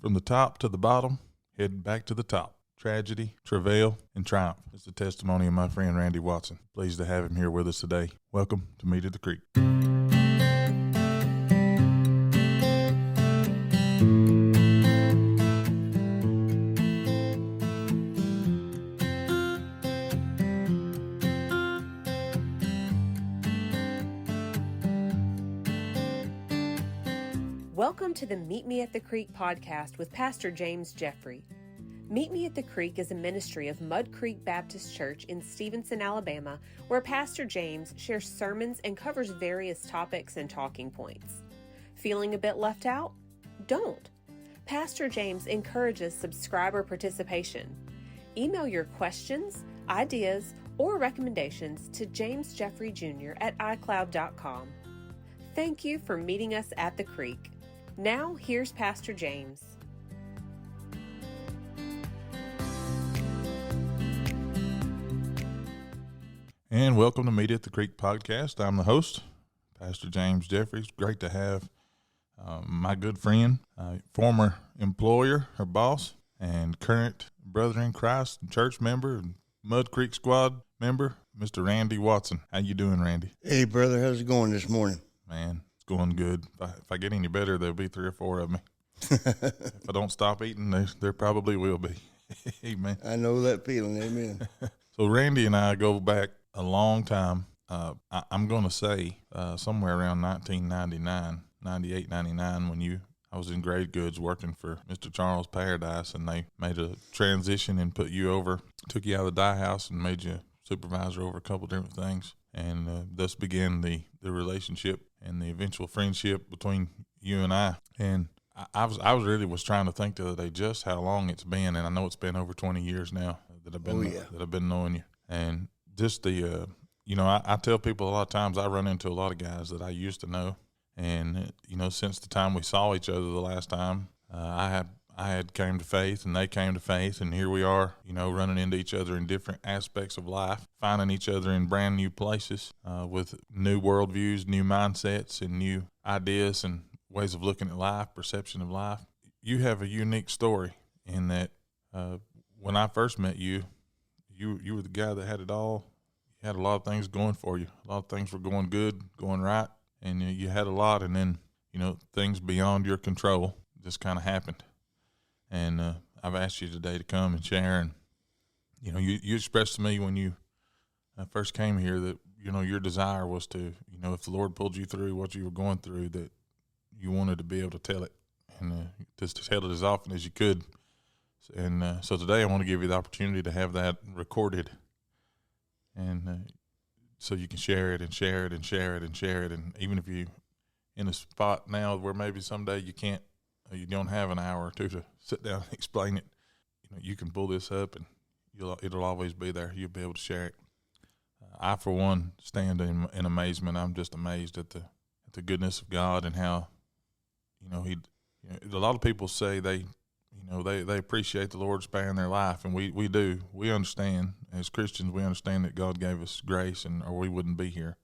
From the top to the bottom, heading back to the top. Tragedy, travail, and triumph is the testimony of my friend Randy Watson. Pleased to have him here with us today. Welcome to Meet at the Creek. Welcome to the Meet Me at the Creek podcast with Pastor James Jeffrey. Meet Me at the Creek is a ministry of Mud Creek Baptist Church in Stevenson, Alabama, where Pastor James shares sermons and covers various topics and talking points. Feeling a bit left out? Don't. Pastor James encourages subscriber participation. Email your questions, ideas, or recommendations to jamesjeffreyjr@icloud.com. Thank you for meeting us at the Creek. Now, here's Pastor James. And welcome to Meet at the Creek podcast. I'm the host, Pastor James Jeffrey. It's great to have my good friend, former employer, her boss, and current brother in Christ, church member, and Mud Creek Squad member, Mr. Randy Watson. How you doing, Randy? Hey, brother. How's it going this morning? Man, it's going good. If I get any better, there'll be 3 or 4 of me. If I don't stop eating, there probably will be. Amen. I know that feeling. Amen. So Randy and I go back a long time. I'm going to say somewhere around 1999, 98, 99, when I was in Grade Goods working for Mr. Charles Paradise, and they made a transition and took you out of the dye house and made you supervisor over a couple different things. And thus began the relationship and the eventual friendship between you and I. And I was trying to think the other day just how long it's been, and I know it's been over 20 years now that I've been knowing you. And just I tell people a lot of times I run into a lot of guys that I used to know, and since the time we saw each other the last time, I had came to faith, and they came to faith, and here we are, running into each other in different aspects of life, finding each other in brand new places, with new worldviews, new mindsets, and new ideas and ways of looking at life, perception of life. You have a unique story in that when I first met you, you were the guy that had it all. You had a lot of things going for you. A lot of things were going good, going right, and you had a lot, and then, things beyond your control just kind of happened. And I've asked you today to come and share, and you expressed to me when you first came here that your desire was to, if the Lord pulled you through what you were going through, that you wanted to be able to tell it, and just to tell it as often as you could. And so today I want to give you the opportunity to have that recorded, and so you can share it and share it and share it and share it. And even if you're in a spot now where maybe someday you don't have an hour or two to sit down and explain it, you can pull this up and it'll always be there. You'll be able to share it. I, for one, stand in amazement. I'm just amazed at the goodness of God and how, a lot of people say they appreciate the Lord sparing their life, and we do. We understand, as Christians, we understand that God gave us grace, or we wouldn't be here.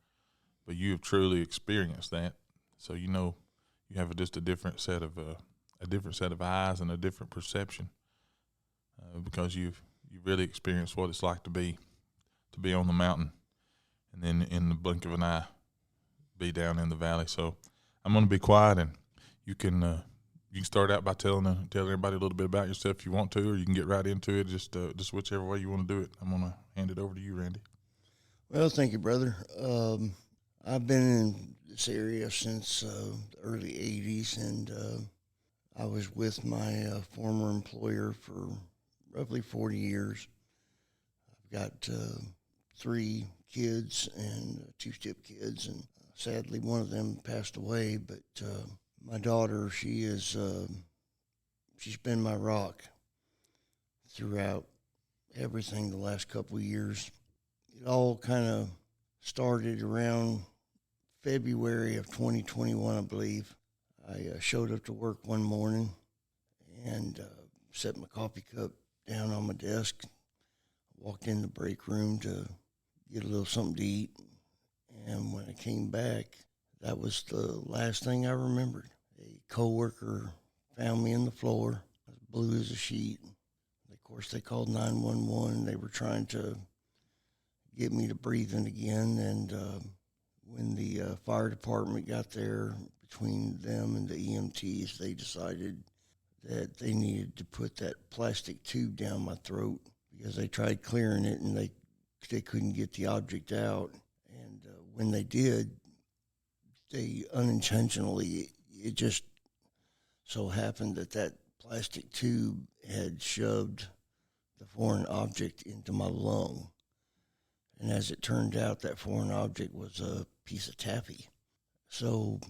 But you have truly experienced that, so you have just a different set of eyes and a different perception, because you've really experienced what it's like to be on the mountain, and then in the blink of an eye, be down in the valley. So I'm going to be quiet, and you can start out by telling everybody a little bit about yourself if you want to, or you can get right into it, just whichever way you want to do it. I'm going to hand it over to you, Randy. Well, thank you, brother. I've been in this area since the early 80s, and I was with my former employer for roughly 40 years. I've got 3 kids and 2 stepkids, and sadly one of them passed away, but my daughter, she's been my rock throughout everything the last couple of years. It all kind of started around February of 2021, I believe. I showed up to work one morning and set my coffee cup down on my desk, walked in the break room to get a little something to eat, and when I came back, that was the last thing I remembered. A coworker found me in the floor, as blue as a sheet. Of course, they called 911. They were trying to get me to breathing again. And when the fire department got there, between them and the EMTs, they decided that they needed to put that plastic tube down my throat because they tried clearing it and they couldn't get the object out. And when they did, they unintentionally, it just so happened that that plastic tube had shoved the foreign object into my lung. And as it turned out, that foreign object was a piece of taffy. So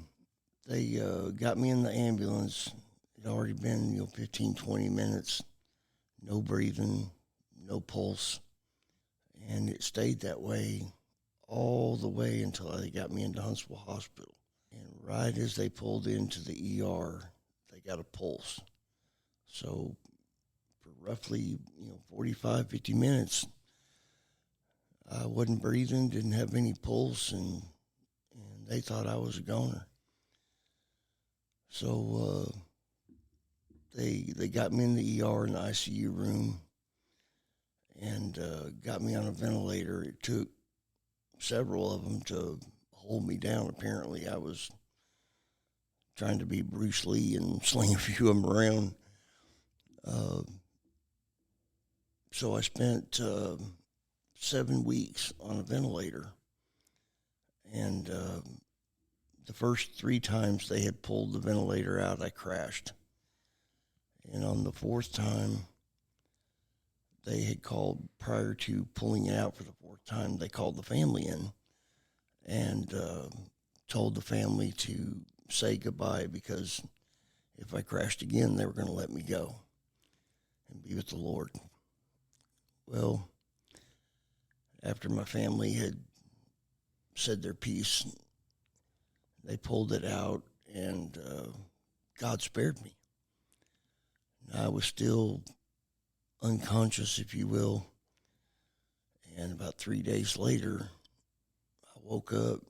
they got me in the ambulance. It had already been, 15, 20 minutes, no breathing, no pulse. And it stayed that way all the way until they got me into Huntsville Hospital. And right as they pulled into the ER, they got a pulse. So for roughly, 45, 50 minutes, I wasn't breathing, didn't have any pulse, and they thought I was a goner. So they got me in the ER in the ICU room and got me on a ventilator. It took several of them to hold me down. Apparently, I was trying to be Bruce Lee and sling a few of them around. So I spent 7 weeks on a ventilator. And the first 3 times they had pulled the ventilator out, I crashed. And on the 4th time, they had called, prior to pulling it out for the 4th time, they called the family in and told the family to say goodbye because if I crashed again, they were going to let me go and be with the Lord. Well, after my family had said their piece, they pulled it out, and God spared me. I was still unconscious, if you will, and about 3 days later, I woke up,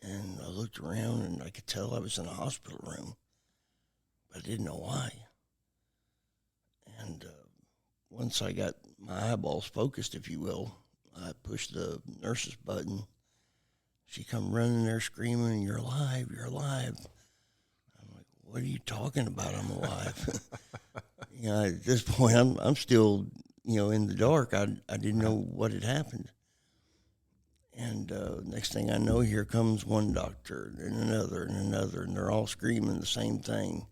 and I looked around, and I could tell I was in a hospital room, but I didn't know why. And once I got my eyeballs focused, if you will, I pushed the nurse's button. She come running there screaming, "You're alive, you're alive." I'm like, "What are you talking about? I'm alive." At this point, I'm still, in the dark. I didn't know what had happened. And next thing I know, here comes one doctor and another, and they're all screaming the same thing.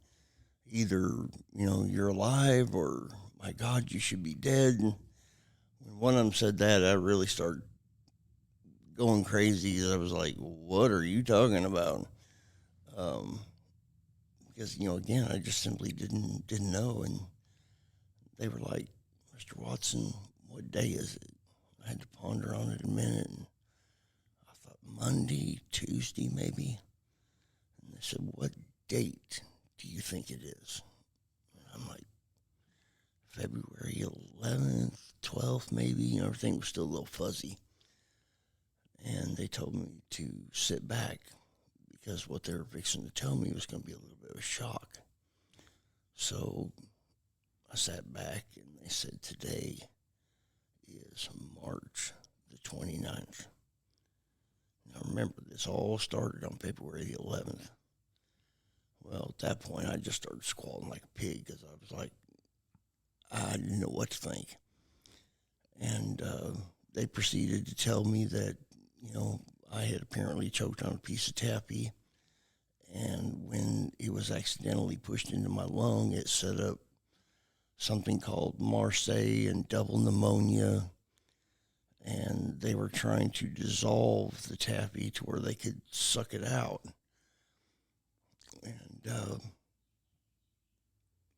Either, you're alive, or, my God, you should be dead. And when one of them said that, I really started going crazy. I was like, "What are you talking about?" Because again, I just simply didn't know. And they were like, "Mr. Watson, what day is it?" I had to ponder on it a minute, and I thought Monday, Tuesday, maybe. And they said, "What date do you think it is?" And I'm like, February 11th, 12th, maybe. Everything was still a little fuzzy. And they told me to sit back because what they were fixing to tell me was going to be a little bit of a shock. So I sat back, and they said, "Today is March the 29th. Now remember, this all started on February the 11th. Well, at that point, I just started squalling like a pig because I was like, I didn't know what to think. And they proceeded to tell me that, I had apparently choked on a piece of taffy, and when it was accidentally pushed into my lung, it set up something called MRSA and double pneumonia, and they were trying to dissolve the taffy to where they could suck it out. And I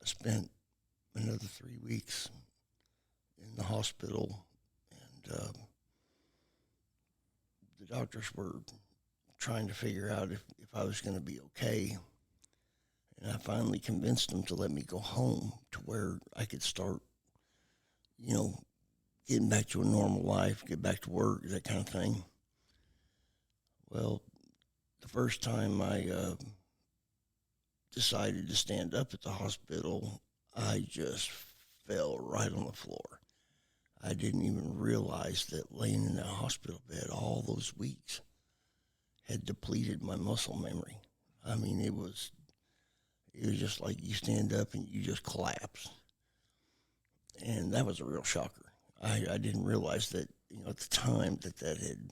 spent another 3 weeks in the hospital, and the doctors were trying to figure out if I was going to be okay. And I finally convinced them to let me go home to where I could start, getting back to a normal life, get back to work, that kind of thing. Well, the first time I decided to stand up at the hospital, I just fell right on the floor. I didn't even realize that laying in that hospital bed all those weeks had depleted my muscle memory. I mean, it was just like you stand up and you just collapse. And that was a real shocker. I didn't realize that, at the time that had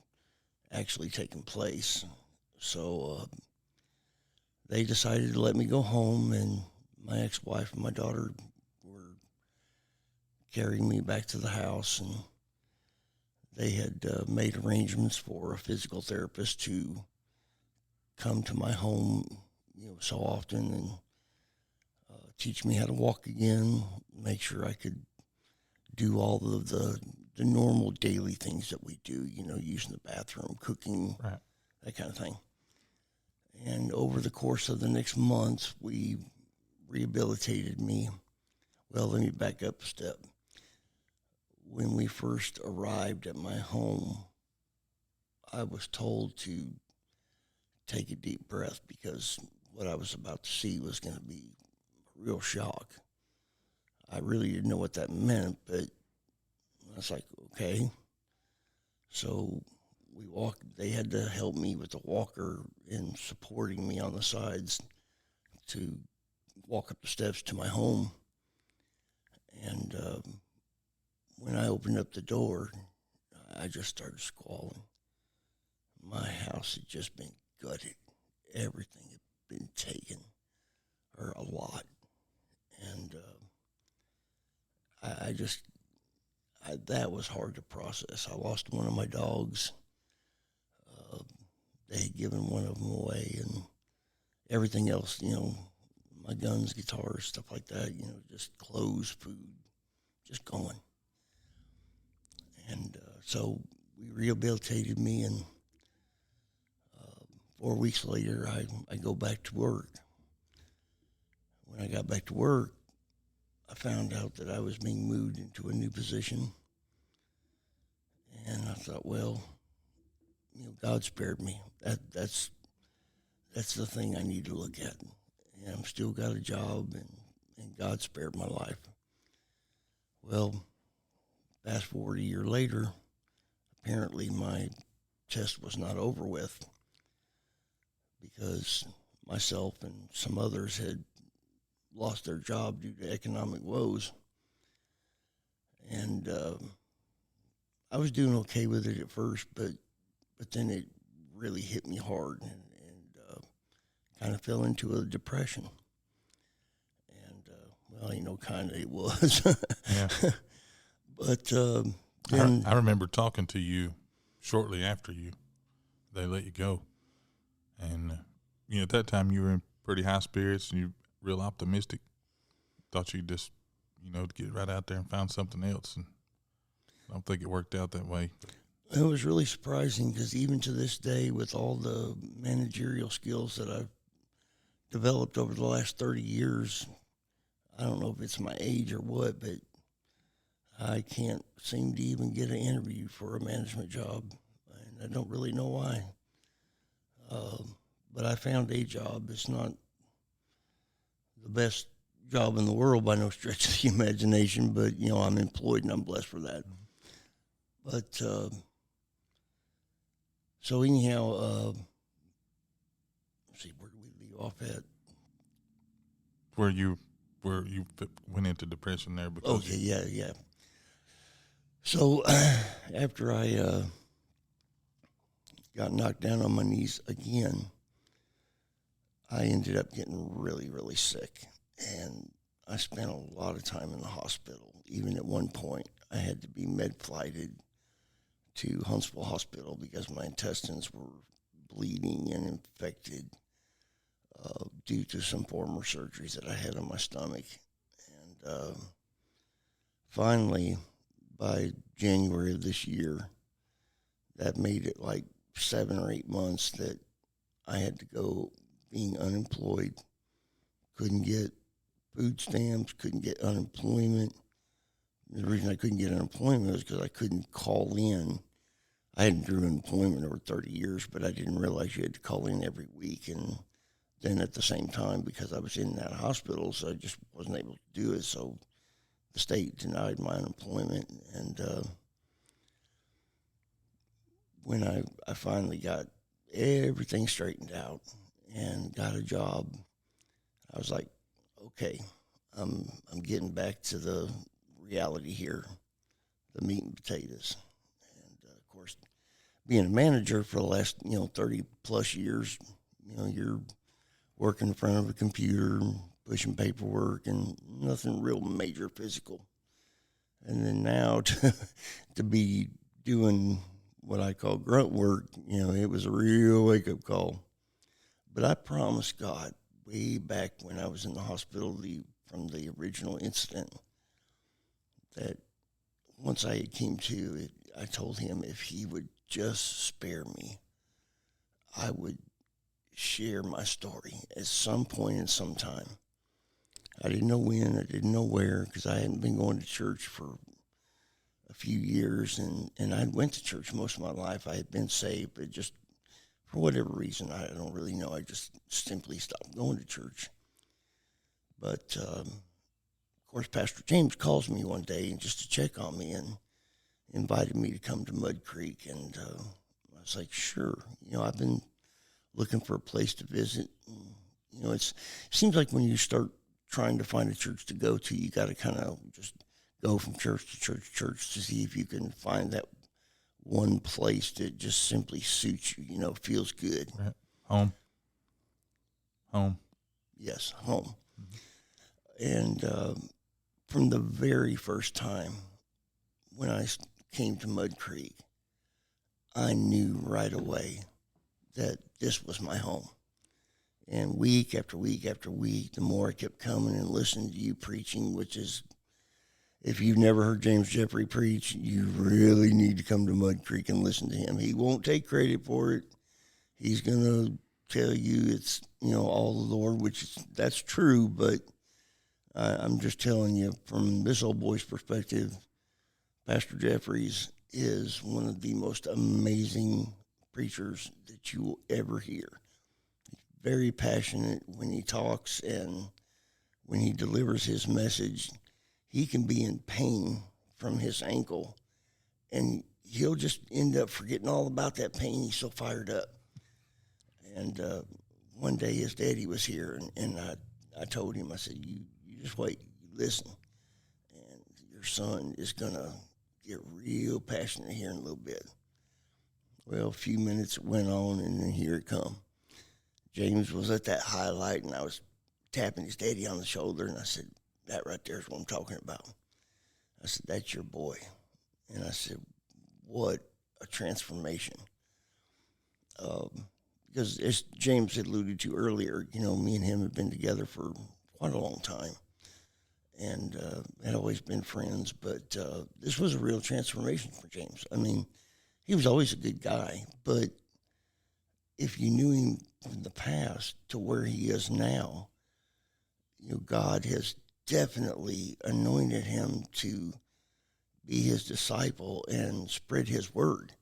actually taken place. So they decided to let me go home, and my ex-wife and my daughter were carrying me back to the house, and they had made arrangements for a physical therapist to come to my home, so often and teach me how to walk again, make sure I could do all of the normal daily things that we do, using the bathroom, cooking, Right. that kind of thing. And over the course of the next month, we rehabilitated me. Well, let me back up a step. When we first arrived at my home, I was told to take a deep breath because what I was about to see was going to be a real shock. I really didn't know what that meant, but I was like, okay. So we walked. They had to help me with the walker and supporting me on the sides to walk up the steps to my home. And when I opened up the door, I just started squalling. My house had just been gutted. Everything had been taken, or a lot. And that was hard to process. I lost one of my dogs. They had given one of them away, and everything else, my guns, guitars, stuff like that, just clothes, food, just gone. And so we rehabilitated me, and 4 weeks later, I go back to work. When I got back to work, I found out that I was being moved into a new position. And I thought, well, God spared me. That's the thing I need to look at. And I'm still got a job, and God spared my life. Well, fast forward a year later, apparently my test was not over with because myself and some others had lost their job due to economic woes. And I was doing okay with it at first, but then it really hit me hard and kind of fell into a depression. And, kind of it was. Yeah. But then I remember talking to you shortly after they let you go. And, at that time you were in pretty high spirits and you real optimistic. Thought you'd just, get right out there and found something else. And I don't think it worked out that way. it was really surprising because even to this day, with all the managerial skills that I've developed over the last 30 years, I don't know if it's my age or what, but I can't seem to even get an interview for a management job, and I don't really know why. But I found a job. It's not the best job in the world by no stretch of the imagination, but, I'm employed and I'm blessed for that. But, so anyhow, let's see, where do we leave off at? Where you went into depression there because Okay, yeah. So after I got knocked down on my knees again, I ended up getting really, really sick. And I spent a lot of time in the hospital. Even at one point, I had to be med-flighted to Huntsville Hospital because my intestines were bleeding and infected due to some former surgeries that I had on my stomach. And finally, by January of this year, that made it like 7 or 8 months that I had to go being unemployed, couldn't get food stamps, couldn't get unemployment. The reason I couldn't get unemployment was because I couldn't call in. I hadn't drew unemployment over 30 years, but I didn't realize you had to call in every week, and then at the same time, because I was in that hospital, so I just wasn't able to do it. So the state denied my unemployment. And when I finally got everything straightened out and got a job, I was like, okay, I'm getting back to the reality here, the meat and potatoes. And of course, being a manager for the last 30 plus years, you're working in front of a computer, pushing paperwork, and nothing real major physical. And then now to be doing what I call grunt work, it was a real wake-up call. But I promised God way back when I was in the hospital from the original incident that once I came to it, I told him if he would just spare me, I would share my story at some point in some time. I didn't know when, I didn't know where, because I hadn't been going to church for a few years, and I went to church most of my life. I had been saved, but just for whatever reason, I don't really know. I just simply stopped going to church. But, of course, Pastor James calls me one day and just to check on me and invited me to come to Mud Creek, and I was like, sure. I've been looking for a place to visit. And, it seems like when you start trying to find a church to go to, you got to kind of just go from church to church to church to see if you can find that one place that just simply suits you, feels good. Right. Home. Yes, home. And from the very first time when I came to Mud Creek, I knew right away that this was my home. And week after week after week, the more I kept coming and listening to you preaching, which is, if you've never heard James Jeffrey preach, you really need to come to Mud Creek and listen to him. He won't take credit for it. He's going to tell you it's, all the Lord, that's true, but I'm just telling you from this old boy's perspective, Pastor Jeffries is one of the most amazing preachers that you will ever hear. He's very passionate when he talks, and when he delivers his message, he can be in pain from his ankle, and he'll just end up forgetting all about that pain. He's so fired up. And one day his daddy was here, and I told him, I said, you just wait, you listen, and your son is going to get real passionate here in a little bit. Well, a few minutes went on, and then here it come. James was at that highlight, and I was tapping his daddy on the shoulder, and I said, that right there is what I'm talking about. I said, that's your boy. And I said, what a transformation. Because as James had alluded to earlier, me and him have been together for quite a long time, and had always been friends. But this was a real transformation for James. I mean, he was always a good guy, but if you knew him from the past to where he is now, God has definitely anointed him to be his disciple and spread his word.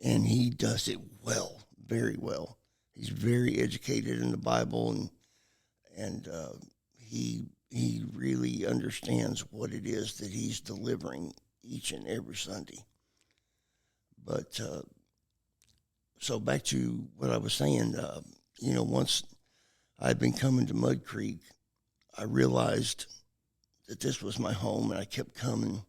And he does it well, very well. He's very educated in the Bible, and he really understands what it is that he's delivering each and every Sunday. But so back to what I was saying, once I'd been coming to Mud Creek, I realized that this was my home, and I kept coming.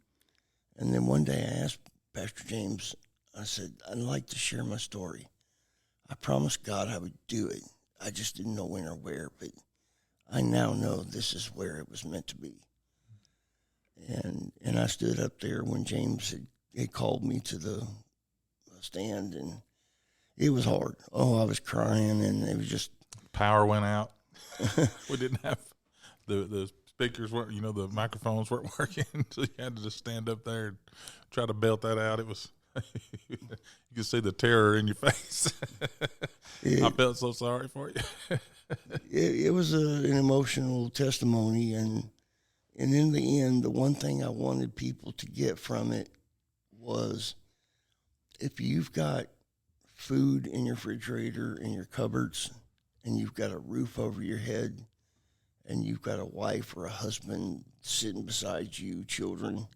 And then one day I asked Pastor James, I said, I'd like to share my story. I promised God I would do it. I just didn't know when or where, but I now know this is where it was meant to be. And I stood up there when James had called me to the stand, and it was hard. Oh, I was crying, and it was just... Power went out. We didn't have... The speakers weren't, the microphones weren't working, so you had to just stand up there and try to belt that out. It was, you could see the terror in your face. I felt so sorry for you. It was an emotional testimony, and in the end, the one thing I wanted people to get from it was, if you've got food in your refrigerator, in your cupboards, and you've got a roof over your head, and you've got a wife or a husband sitting beside you, children,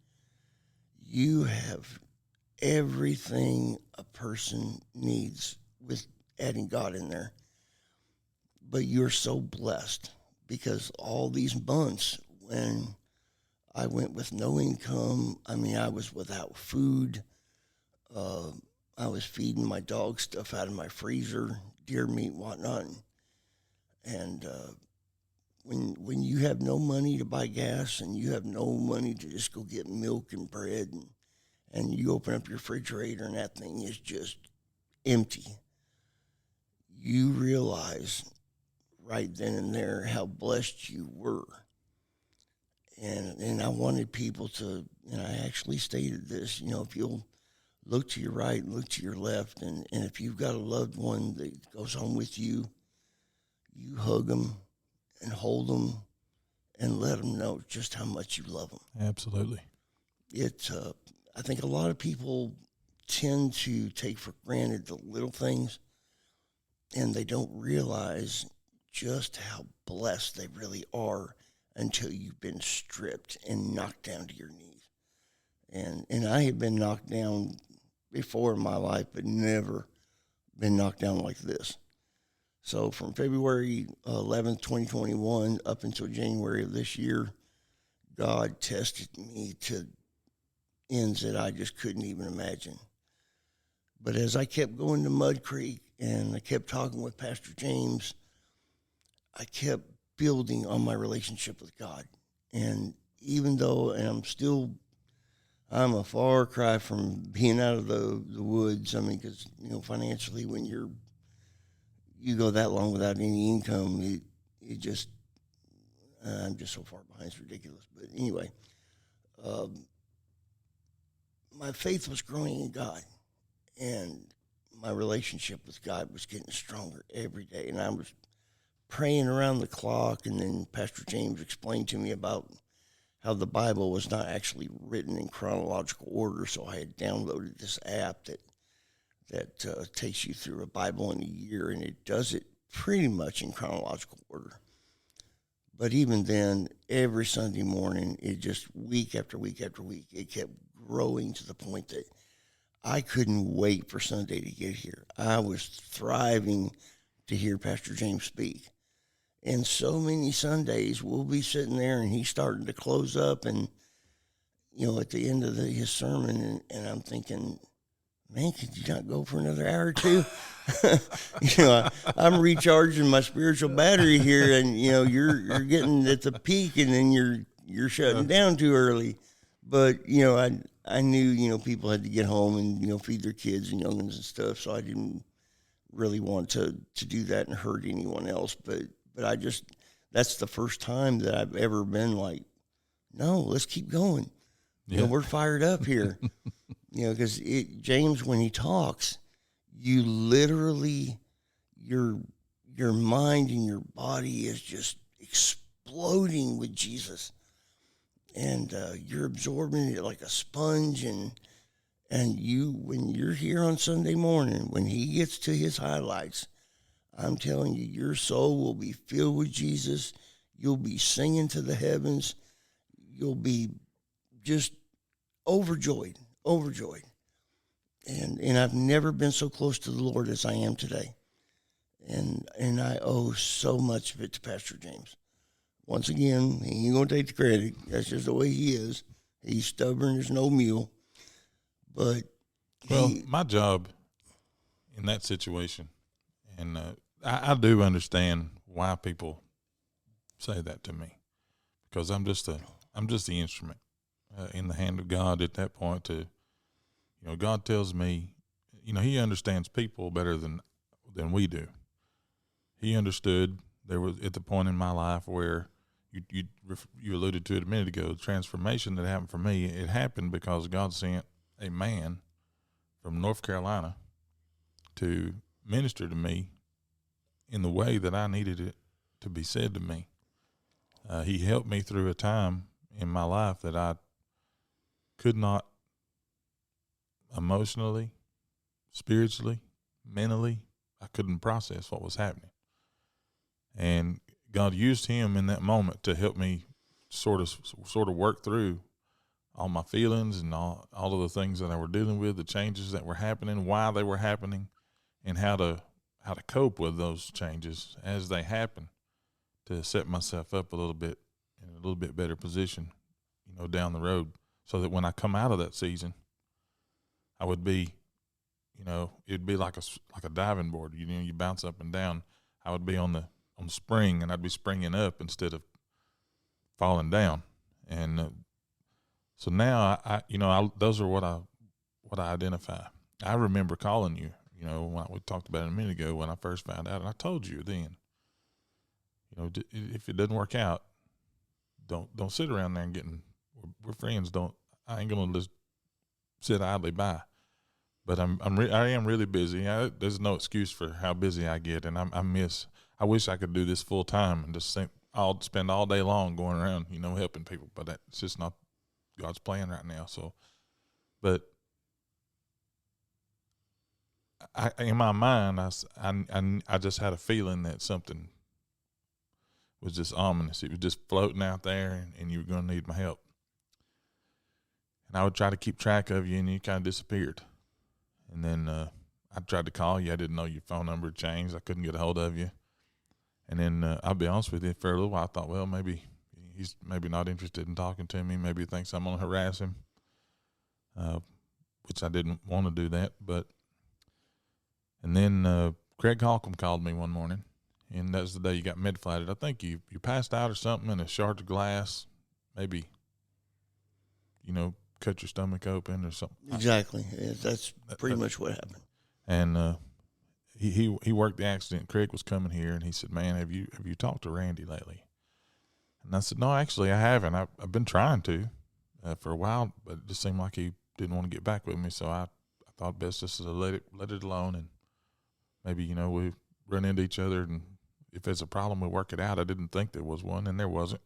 you have everything a person needs with adding God in there. But you're so blessed because all these months when I went with no income, I mean, I was without food. I was feeding my dog stuff out of my freezer, deer meat, whatnot. And when you have no money to buy gas and you have no money to just go get milk and bread, and you open up your refrigerator and that thing is just empty, you realize right then and there how blessed you were. And I wanted people to, and I actually stated this, if you'll look to your right, look to your left, and if you've got a loved one that goes home with you, you hug them and hold them and let them know just how much you love them. Absolutely. I think a lot of people tend to take for granted the little things, and they don't realize just how blessed they really are until you've been stripped and knocked down to your knees. And I had been knocked down before in my life, but never been knocked down like this. So from February 11th, 2021 up until January of this year, God tested me to ends that I just couldn't even imagine. But as I kept going to Mud Creek and I kept talking with Pastor James, I kept building on my relationship with God. And even though, and I'm a far cry from being out of the woods. I mean, because, financially, when you go that long without any income, it just, I'm just so far behind, it's ridiculous. But anyway, my faith was growing in God, and my relationship with God was getting stronger every day. And I was praying around the clock, and then Pastor James explained to me about how the Bible was not actually written in chronological order, so I had downloaded this app that takes you through a Bible in a year, and it does it pretty much in chronological order. But even then, every Sunday morning, it just week after week after week, it kept growing to the point that I couldn't wait for Sunday to get here. I was thriving to hear Pastor James speak. And so many Sundays we'll be sitting there and he's starting to close up, and, at the end of his sermon, and I'm thinking, man, could you not go for another hour or two? I'm recharging my spiritual battery here, and, you're getting at the peak, and then you're shutting down too early. But, I knew, people had to get home and, feed their kids and youngins and stuff, so I didn't really want to do that and hurt anyone else. But that's the first time that I've ever been like, no, let's keep going. Yeah. We're fired up here. Because James, when he talks, you literally, your mind and your body is just exploding with Jesus. And you're absorbing it like a sponge. And when you're here on Sunday morning, when he gets to his highlights, I'm telling you, your soul will be filled with Jesus. You'll be singing to the heavens. You'll be just overjoyed. And I've never been so close to the Lord as I am today. And I owe so much of it to Pastor James. Once again, he ain't going to take the credit. That's just the way he is. He's stubborn as no mule. But my job in that situation, and I do understand why people say that to me, because I'm just the instrument in the hand of God at that point. God tells me, he understands people better than we do. He understood there was at the point in my life where you alluded to it a minute ago, the transformation that happened for me. It happened because God sent a man from North Carolina to minister to me in the way that I needed it to be said to me. He helped me through a time in my life that I could not emotionally, spiritually, mentally, I couldn't process what was happening. And God used him in that moment to help me sort of work through all my feelings and all of the things that I were dealing with, the changes that were happening, why they were happening, and how to cope with those changes as they happen, to set myself up a little bit in a little bit better position, down the road, so that when I come out of that season, I would be, it'd be like a diving board. You bounce up and down. I would be on the spring, and I'd be springing up instead of falling down. And so now those are what I identify. I remember calling you, when we talked about it a minute ago when I first found out, and I told you then, if it doesn't work out, don't sit around there and we're friends. I ain't gonna just sit idly by. But I am really busy. There's no excuse for how busy I get, and I wish I could do this full time and just I'll spend all day long going around, helping people. But that's just not God's plan right now. So, but in my mind, I just had a feeling that something was just ominous. It was just floating out there, and you were going to need my help. And I would try to keep track of you, and you kind of disappeared. And then I tried to call you. I didn't know your phone number had changed. I couldn't get a hold of you. And then I'll be honest with you, for a little while I thought, well, maybe he's not interested in talking to me. Maybe he thinks I'm going to harass him, which I didn't want to do that. And then Craig Holcomb called me one morning, and that was the day you got med-flighted. I think you passed out or something, and a shard of glass, maybe, cut your stomach open or something. Exactly. Yeah, that's pretty much what happened. And he worked the accident. Craig was coming here, and he said, "Man, have you talked to Randy lately?" And I said, "No, actually, I haven't. I've been trying to for a while, but it just seemed like he didn't want to get back with me. So I thought best just to let it alone, and maybe we run into each other, and if there's a problem, we work it out." I didn't think there was one, and there wasn't.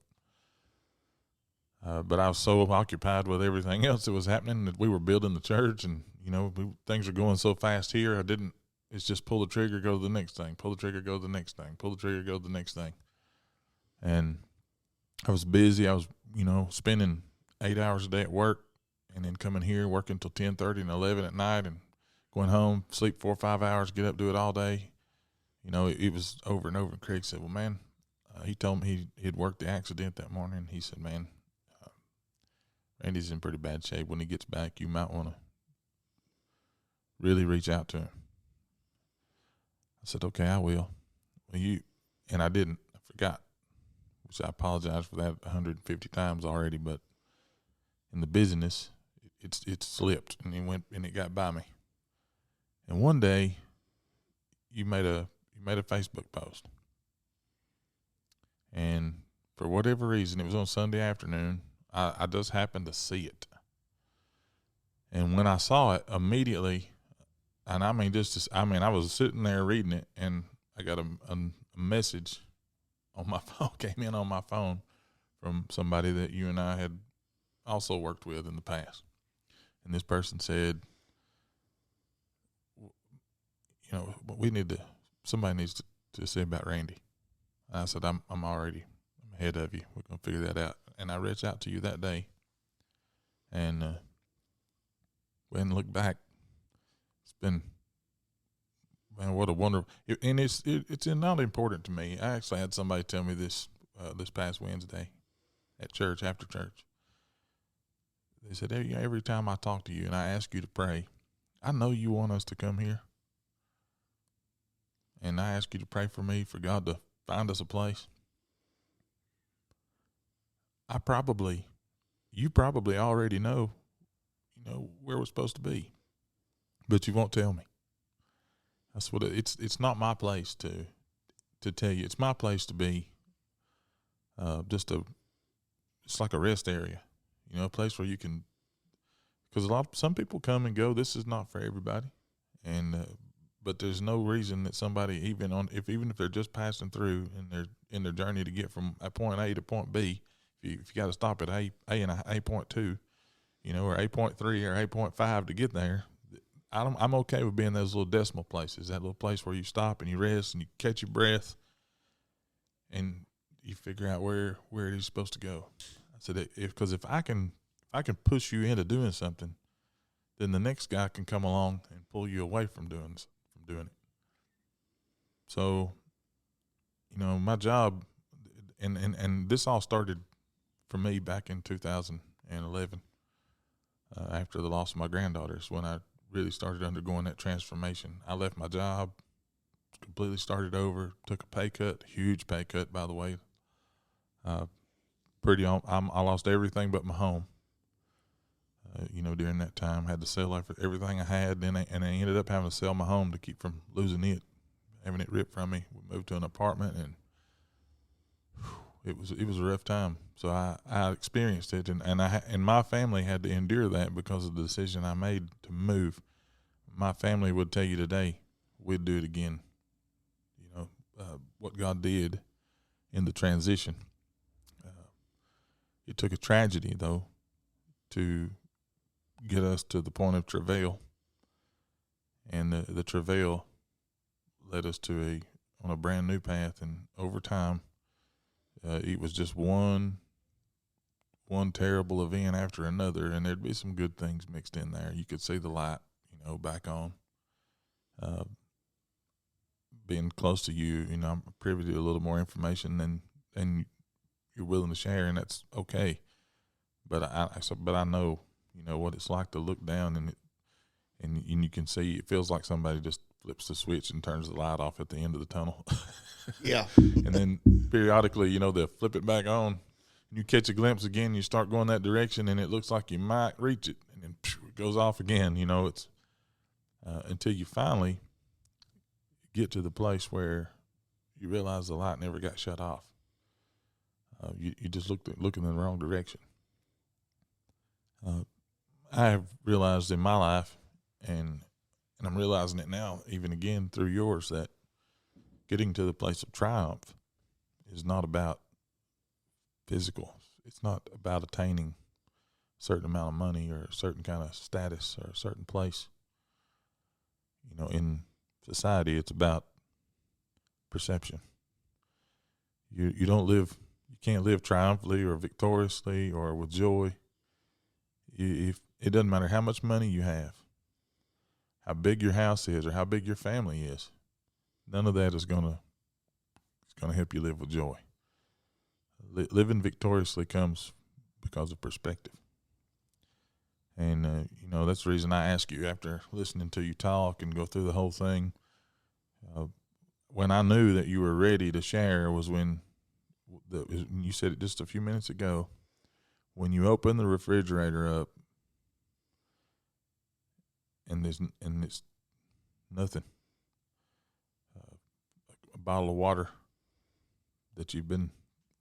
But I was so occupied with everything else that was happening that we were building the church, and things are going so fast here. It's just pull the trigger, go to the next thing. Pull the trigger, go to the next thing. Pull the trigger, go to the next thing. And I was busy. I was, spending 8 hours a day at work, and then coming here, working till 10:30 and 11 at night, and going home, sleep 4 or 5 hours, get up, do it all day. It was over and over. And Craig said, "Well, man," he told me he'd worked the accident that morning. He said, "Man, Randy's in pretty bad shape. When he gets back, you might want to really reach out to him." I said, "Okay, I will." And I didn't. I forgot, which I apologize for that 150 times already. But in the busyness, it slipped, and it got by me. And one day, you made a Facebook post, and for whatever reason, it was on Sunday afternoon. I just happened to see it. And when I saw it immediately, and I was sitting there reading it, and I got a message on my phone, came in on my phone from somebody that you and I had also worked with in the past. And this person said, somebody needs to say about Randy. And I said, I'm ahead of you. We're going to figure that out. And I reached out to you that day, and went and looked back. It's been, man, what a wonderful, and it's not important to me. I actually had somebody tell me this past Wednesday at church, after church. They said, every time I talk to you and I ask you to pray, I know you want us to come here. And I ask you to pray for me, for God to find us a place. You probably already know, where we're supposed to be, but you won't tell me. That's what it's not my place to tell you. It's my place to be, it's like a rest area, a place where you can, because some people come and go. This is not for everybody. And, but there's no reason that somebody, even if they're just passing through in their journey to get from point A to point B, if you got to stop at A and A.2, or 8.3 or 8.5 to get there, I'm okay with being those little decimal places, that little place where you stop and you rest and you catch your breath and you figure out where it is supposed to go. I said, because if I can push you into doing something, then the next guy can come along and pull you away from doing it. So, my job, and this all started for me back in 2011, after the loss of my granddaughters, when I really started undergoing that transformation. I left my job, completely started over, took a pay cut, huge pay cut, by the way. I lost everything but my home. During that time, I had to sell everything I had, and I ended up having to sell my home to keep from losing it, having it ripped from me. We moved to an apartment, and it was a rough time. So I experienced it, and my family had to endure that because of the decision I made to move. My family would tell you today, we'd do it again. What God did in the transition. It took a tragedy, though, to get us to the point of travail, and the travail led us on a brand new path. And over time, it was just one terrible event after another, and there'd be some good things mixed in there. You could see the light, back on. Being close to you, I'm privy to a little more information than you're willing to share, and that's okay. But I know, what it's like to look down and you can see, it feels like somebody just flips the switch and turns the light off at the end of the tunnel. Yeah. And then periodically, they'll flip it back on, and you catch a glimpse again, you start going that direction, and it looks like you might reach it, and then it goes off again. It's until you finally get to the place where you realize the light never got shut off. You just looking in the wrong direction. I have realized in my life, and I'm realizing it now, even again through yours, that getting to the place of triumph is not about physical. It's not about attaining a certain amount of money or a certain kind of status or a certain place. In society, it's about perception. You can't live triumphantly or victoriously or with joy. If it doesn't matter how much money you have, how big your house is, or how big your family is, none of that is gonna help you live with joy. Living victoriously comes because of perspective. And that's the reason I ask you, after listening to you talk and go through the whole thing, when I knew that you were ready to share was when you said it just a few minutes ago, when you open the refrigerator up and it's nothing, a bottle of water that you've been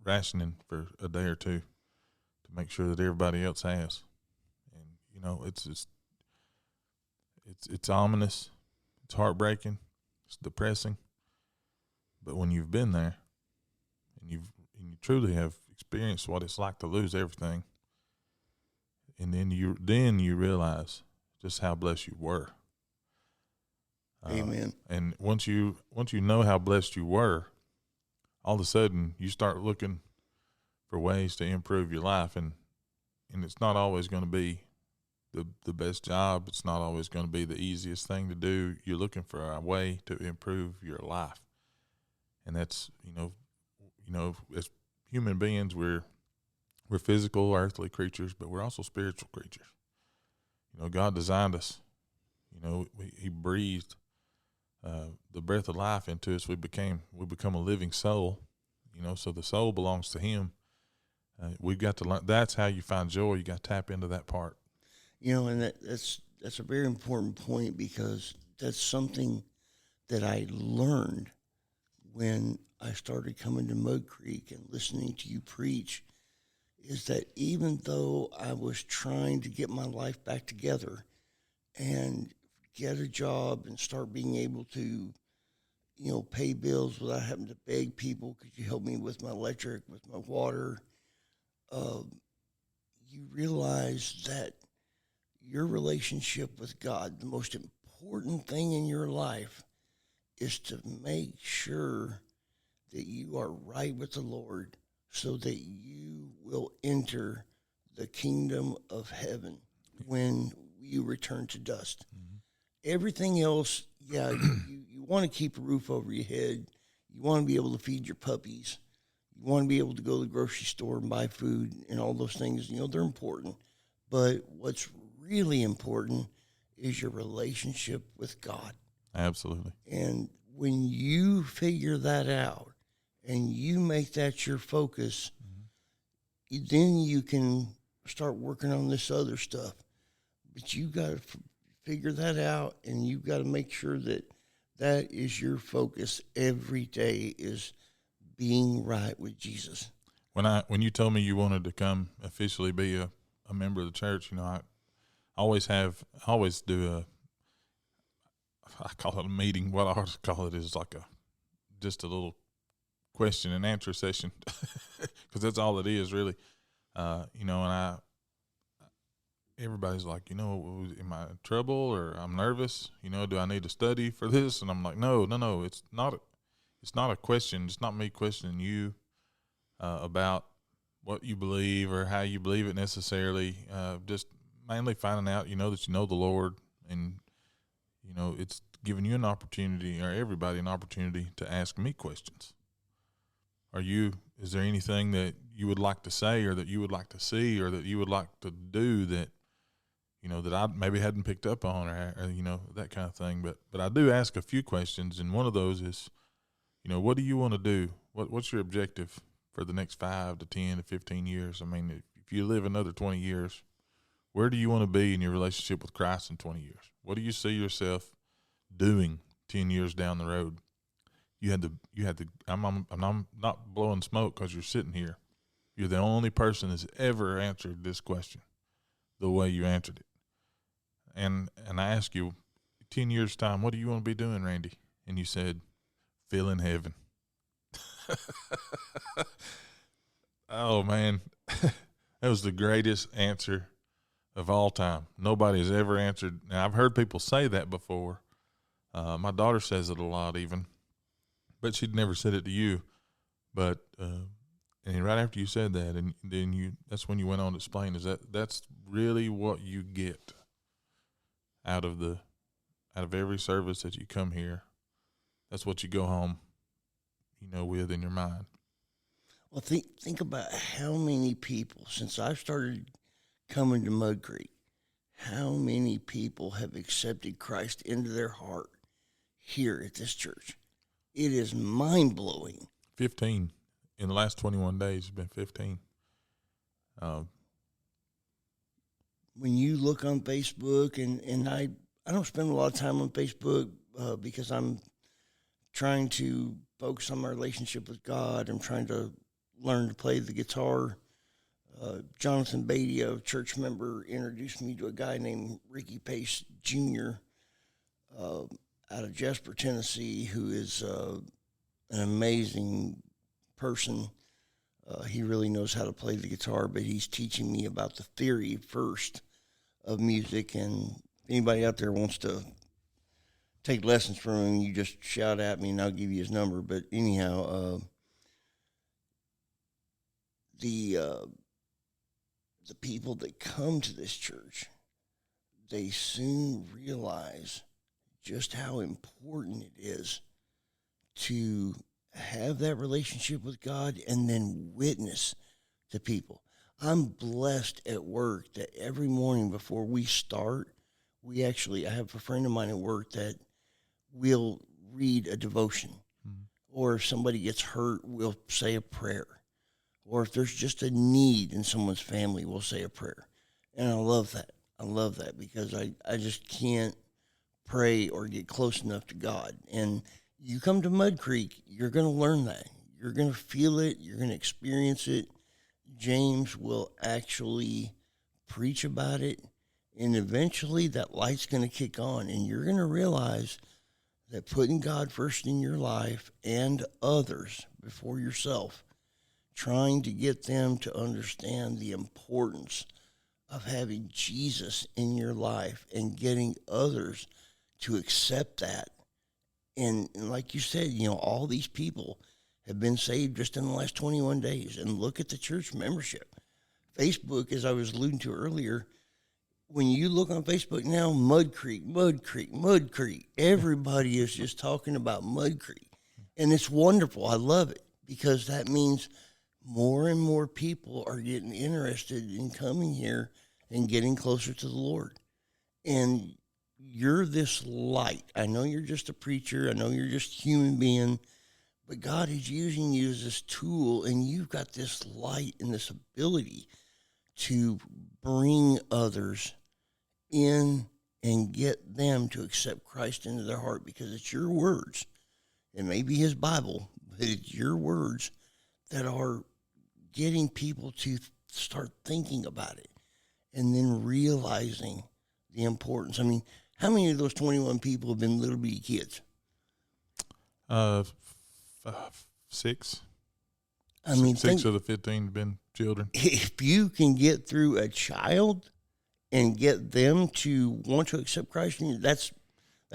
rationing for a day or two to make sure that everybody else has. And it's ominous, it's heartbreaking, it's depressing. But when you've been there and you truly have experienced what it's like to lose everything, and then you realize just how blessed you were. Amen. And once you know how blessed you were, all of a sudden you start looking for ways to improve your life, and it's not always going to be the best job. It's not always going to be the easiest thing to do. You're looking for a way to improve your life. And that's, as human beings, we're physical, earthly creatures, but we're also spiritual creatures. God designed us. He breathed the breath of life into us. We become a living soul. So the soul belongs to Him. We've got to learn. That's how you find joy. You got to tap into that part. And that's a very important point, because that's something that I learned when I started coming to Mud Creek and listening to you preach, is that even though I was trying to get my life back together and get a job and start being able to, pay bills without having to beg people, could you help me with my electric, with my water, you realize that your relationship with God, the most important thing in your life, is to make sure that you are right with the Lord so that you will enter the kingdom of heaven when you return to dust. Everything else, yeah, you want to keep a roof over your head. You want to be able to feed your puppies. You want to be able to go to the grocery store and buy food and all those things. They're important. But what's really important is your relationship with God. Absolutely. And when you figure that out and you make that your focus, then you can start working on this other stuff. But you got to figure that out, and you've got to make sure that that is your focus every day, is being right with Jesus. When you told me you wanted to come officially be a member of the church, I always do I call it a meeting. What I always call it is like just a little question and answer session, because that's all it is really. And everybody's like, am I in trouble or I'm nervous? Do I need to study for this? And I'm like, no, it's not a question. It's not me questioning you about what you believe or how you believe it necessarily. Just mainly finding out, that you know the Lord, and it's giving you an opportunity, or everybody an opportunity, to ask me questions. Is there anything that you would like to say, or that you would like to see, or that you would like to do that, that I maybe hadn't picked up on, or that kind of thing. But I do ask a few questions, and one of those is, what do you want to do? What's your objective for the next 5 to 10 to 15 years? I mean, if you live another 20 years, where do you want to be in your relationship with Christ in 20 years? What do you see yourself doing 10 years down the road? I'm not blowing smoke because you're sitting here. You're the only person that's ever answered this question the way you answered it. And I asked you, 10 years' time, what do you want to be doing, Randy? And you said, filling heaven. Oh, man. That was the greatest answer of all time. Nobody has ever answered. Now, I've heard people say that before. My daughter says it a lot even, but she'd never said it to you. But and right after you said that, and then that's when you went on to explain, that's really what you get out of every service that you come here. That's what you go home, with in your mind. Well, think about how many people, since I've started coming to Mud Creek, how many people have accepted Christ into their heart here at this church. It is mind-blowing. 15. In the last 21 days, it's been 15. When you look on Facebook, and I don't spend a lot of time on Facebook because I'm trying to focus on my relationship with God. I'm trying to learn to play the guitar. Jonathan Beatty, a church member, introduced me to a guy named Ricky Pace Jr. Out of Jasper, Tennessee, who is an amazing person. He really knows how to play the guitar, but he's teaching me about the theory first of music. And if anybody out there wants to take lessons from him, you just shout at me and I'll give you his number. But anyhow, the people that come to this church, they soon realize just how important it is to have that relationship with God and then witness to people. I'm blessed at work that every morning before we start, I have a friend of mine at work that will read a devotion. Mm-hmm. Or if somebody gets hurt, we'll say a prayer. Or if there's just a need in someone's family, we'll say a prayer. And I love that. I love that because I just can't pray or get close enough to God. And you come to Mud Creek, you're going to learn that. You're going to feel it. You're going to experience it. James will actually preach about it. And eventually that light's going to kick on. And you're going to realize that putting God first in your life and others before yourself, trying to get them to understand the importance of having Jesus in your life and getting others to accept that. And like you said, all these people have been saved just in the last 21 days. And look at the church membership. Facebook, as I was alluding to earlier, when you look on Facebook now, Mud Creek, Mud Creek, Mud Creek, everybody is just talking about Mud Creek. And it's wonderful. I love it because that means more and more people are getting interested in coming here and getting closer to the Lord. And you're this light. I know you're just a preacher. I know you're just a human being. But God is using you as this tool, and you've got this light and this ability to bring others in and get them to accept Christ into their heart, because it's your words. It may be his Bible, but it's your words that are getting people to start thinking about it and then realizing the importance. I mean, how many of those 21 people have been little bitty kids? 6. I mean, six of the 15 have been children. If you can get through a child and get them to want to accept Christ, that's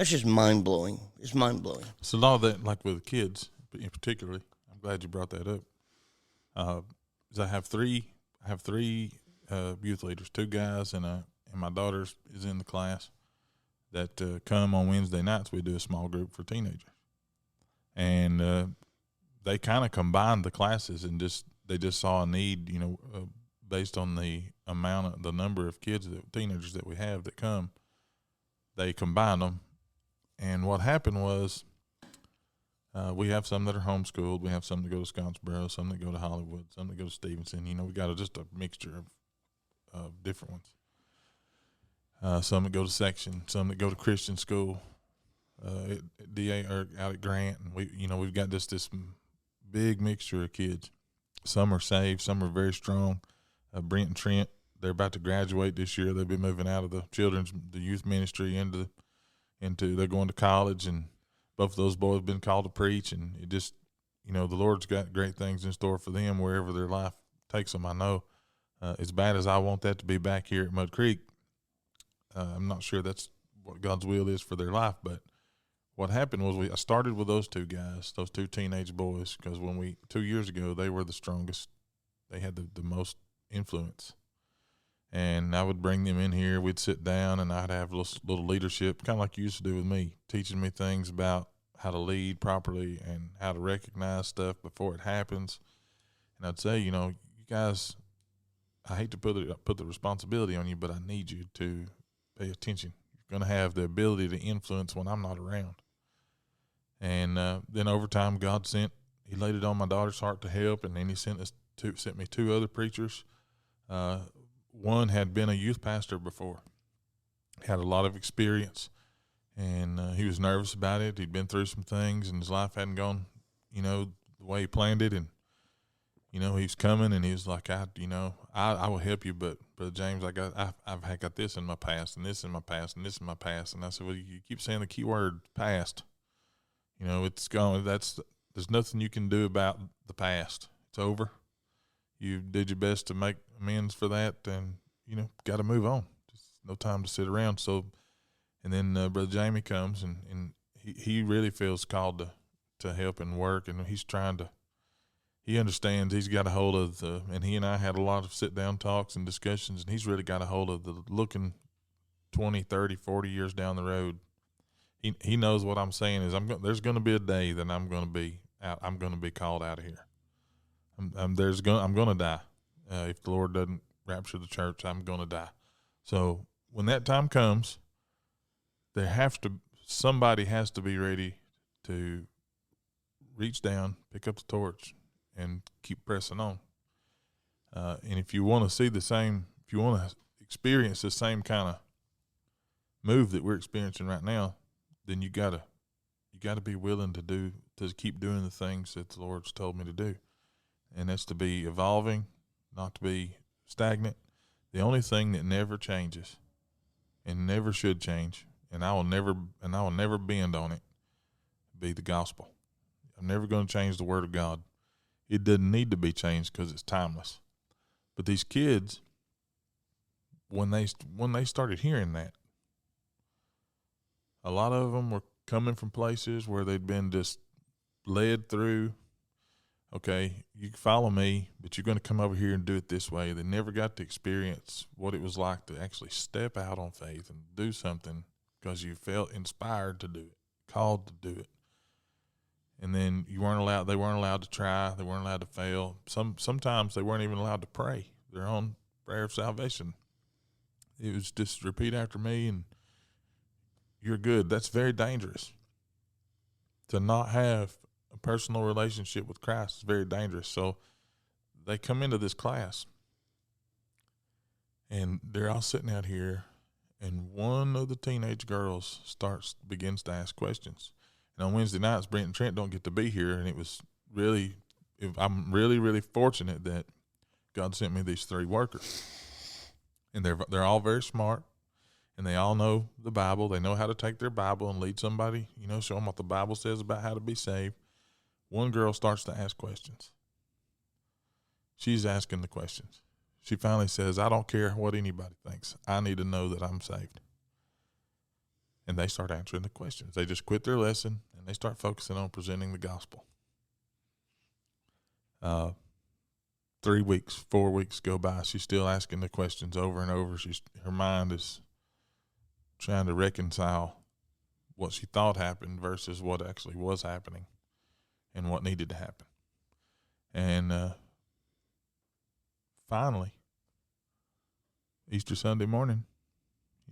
just mind-blowing. It's mind-blowing. So a lot of that, like with kids in particularly, I'm glad you brought that up. Is I have three youth leaders, 2 guys and my daughter is in the class that come on Wednesday nights. We do a small group for teenagers, and they kind of combined the classes and they just saw a need, based on the number of teenagers that we have that come. They combined them, and what happened was we have some that are homeschooled, we have some that go to Scottsboro, some that go to Hollywood, some that go to Stevenson. We got just a mixture of different ones. Some that go to section, some that go to Christian school, at DA or out at Grant, and we've got this big mixture of kids. Some are saved, some are very strong. Brent and Trent, they're about to graduate this year. They'll be moving out of the youth ministry into they're going to college, and both of those boys have been called to preach, and it just, the Lord's got great things in store for them wherever their life takes them. I know as bad as I want that to be back here at Mud Creek, I'm not sure that's what God's will is for their life. But what happened was I started with those 2 guys, those 2 teenage boys, because 2 years ago, they were the strongest. They had the most influence. And I would bring them in here. We'd sit down, and I'd have little leadership, kind of like you used to do with me, teaching me things about how to lead properly and how to recognize stuff before it happens. And I'd say, you guys, I hate to put the responsibility on you, but I need you to pay attention. You're going to have the ability to influence when I'm not around. And then over time, he laid it on my daughter's heart to help, and then he sent me 2 other preachers. One had been a youth pastor before, had a lot of experience, and he was nervous about it. He'd been through some things, and his life hadn't gone, the way he planned it. And, he was coming, and he was like, I will help you, but Brother James, I've got this in my past, and this in my past, and this in my past. And I said, well, you keep saying the key word past. It's gone. There's nothing you can do about the past. It's over. You did your best to make amends for that, and, got to move on. Just no time to sit around. So, and then Brother Jamie comes, and he really feels called to help and work, and he understands he's got a hold of and he and I had a lot of sit-down talks and discussions, and he's really got a hold of the looking 20, 30, 40 years down the road. He knows what I'm saying is there's going to be a day that I'm going to be out. I'm going to be called out of here. I'm going to die. If the Lord doesn't rapture the church, I'm going to die. So when that time comes, somebody has to be ready to reach down, pick up the torch, and keep pressing on. And if you want to if you want to experience the same kind of move that we're experiencing right now, then you gotta be willing to keep doing the things that the Lord's told me to do. And that's to be evolving, not to be stagnant. The only thing that never changes and never should change, and I will never bend on it, be the gospel. I'm never going to change the word of God. It doesn't need to be changed because it's timeless. But these kids, when they started hearing that, a lot of them were coming from places where they'd been just led through okay, you can follow me, but you're going to come over here and do it this way. They never got to experience what it was like to actually step out on faith and do something because you felt inspired to do it, called to do it. And then they weren't allowed to try. They weren't allowed to fail. Sometimes they weren't even allowed to pray their own prayer of salvation. It was just repeat after me and you're good. That's very dangerous. To not have a personal relationship with Christ is very dangerous. So they come into this class and they're all sitting out here, and one of the teenage girls begins to ask questions. And on Wednesday nights, Brent and Trent don't get to be here, and I'm really, really fortunate that God sent me these 3 workers. And they're all very smart, and they all know the Bible. They know how to take their Bible and lead somebody, show them what the Bible says about how to be saved. One girl starts to ask questions. She's asking the questions. She finally says, I don't care what anybody thinks. I need to know that I'm saved. And they start answering the questions. They just quit their lesson, and they start focusing on presenting the gospel. 3 weeks, 4 weeks go by. She's still asking the questions over and over. Her mind is trying to reconcile what she thought happened versus what actually was happening and what needed to happen. And finally, Easter Sunday morning,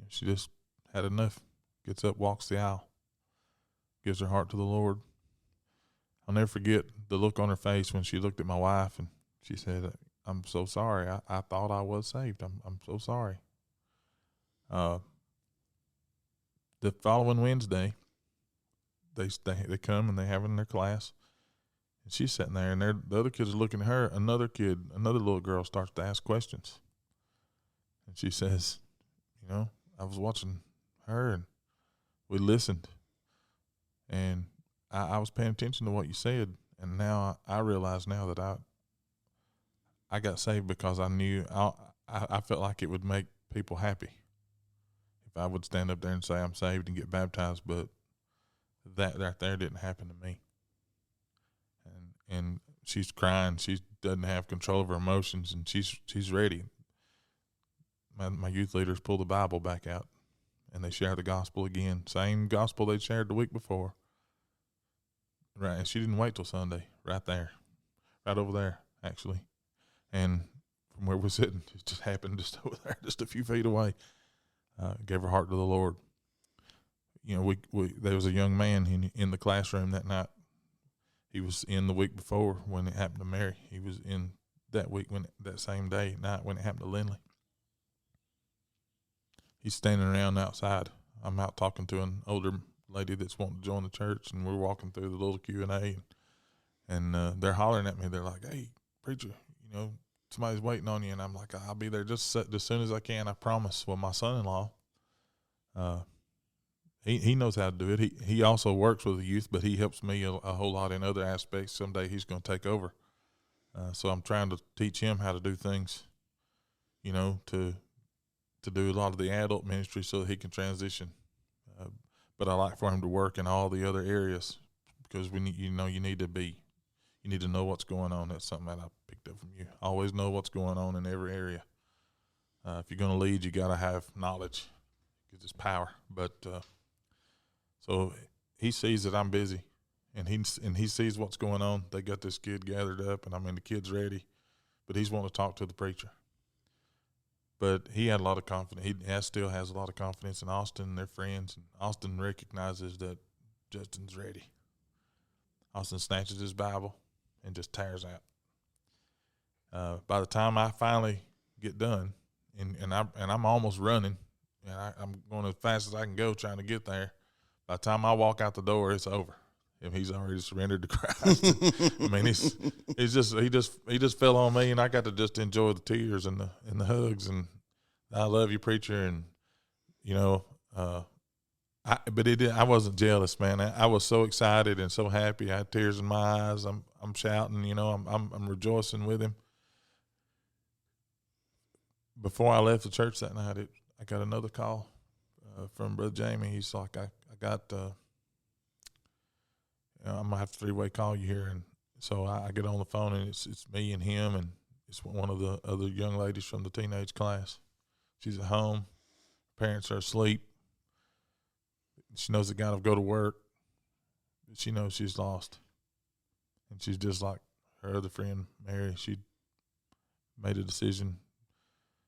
she just had enough. Gets up, walks the aisle, gives her heart to the Lord. I'll never forget the look on her face when she looked at my wife and she said, I'm so sorry. I thought I was saved. I'm so sorry. The following Wednesday, they come and they have in their class, and she's sitting there, and the other kids are looking at her. Another little girl starts to ask questions, and she says, I was watching her, and we listened, and I was paying attention to what you said, and now I realize now that I got saved because I knew I felt like it would make people happy if I would stand up there and say I'm saved and get baptized, but that right there didn't happen to me. And she's crying. She doesn't have control of her emotions, and she's ready. My youth leaders pull the Bible back out, and they share the gospel again. Same gospel they shared the week before. Right, and she didn't wait till Sunday. Right there. Right over there, actually. And from where we're sitting, it just happened just over there, just a few feet away. Gave her heart to the Lord. There was a young man in the classroom that night. He was in the week before when it happened to Mary. He was in that week that same day night when it happened to Lindley. He's standing around outside. I'm out talking to an older lady that's wanting to join the church, and we're walking through the little Q&A, and they're hollering at me. They're like, "Hey, preacher, somebody's waiting on you." And I'm like, "I'll be there just as soon as I can, I promise." Well, my son-in-law, he knows how to do it. He also works with the youth, but he helps me a whole lot in other aspects. Someday he's going to take over. So I'm trying to teach him how to do things, to do a lot of the adult ministry so that he can transition. But I like for him to work in all the other areas because you need to know what's going on. That's something that I picked up from you. Always know what's going on in every area. If you're going to lead, you got to have knowledge because it's power. But so he sees that I'm busy, and he sees what's going on. They got this kid gathered up, and the kid's ready, but he's wanting to talk to the preacher. But he had a lot of confidence. He still has a lot of confidence in Austin and their friends. And Austin recognizes that Justin's ready. Austin snatches his Bible and just tears out. By the time I finally get done, and I'm almost running, and I'm going as fast as I can go trying to get there. By the time I walk out the door, it's over. And he's already surrendered to Christ. He just fell on me, and I got to just enjoy the tears and the hugs, and I love you, preacher, and I wasn't jealous, man. I was so excited and so happy. I had tears in my eyes. I'm shouting, I'm rejoicing with him. Before I left the church that night, I got another call from Brother Jamie. He's like, I got. I'm gonna have to 3-way call you here in So I get on the phone, and it's me and him, and it's one of the other young ladies from the teenage class. She's at home. Parents are asleep. She knows they got to go to work. She knows she's lost. And she's just like her other friend, Mary. She made a decision.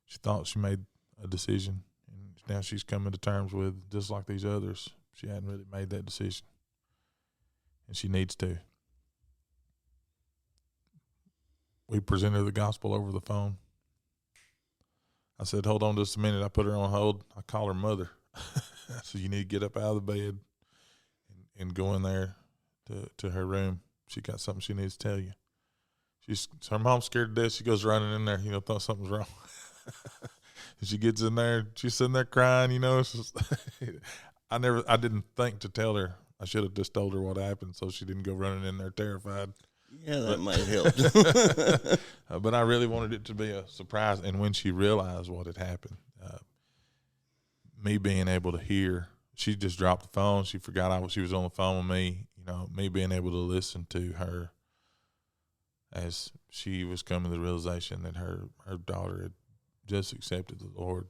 She thought she made a decision, and now she's coming to terms with, just like these others, she hadn't really made that decision, and she needs to. We presented the gospel over the phone. I said, hold on just a minute. I put her on hold. I call her mother. I said, you need to get up out of the bed and go in there to her room. She got something she needs to tell you. Her mom's scared to death. She goes running in there, thought something's wrong. And she gets in there. She's sitting there crying, It's just, I didn't think to tell her. I should have just told her what happened so she didn't go running in there terrified. Yeah, that might help. But I really wanted it to be a surprise. And when she realized what had happened, me being able to hear, she just dropped the phone. She forgot she was on the phone with me. Me being able to listen to her as she was coming to the realization that her daughter had just accepted the Lord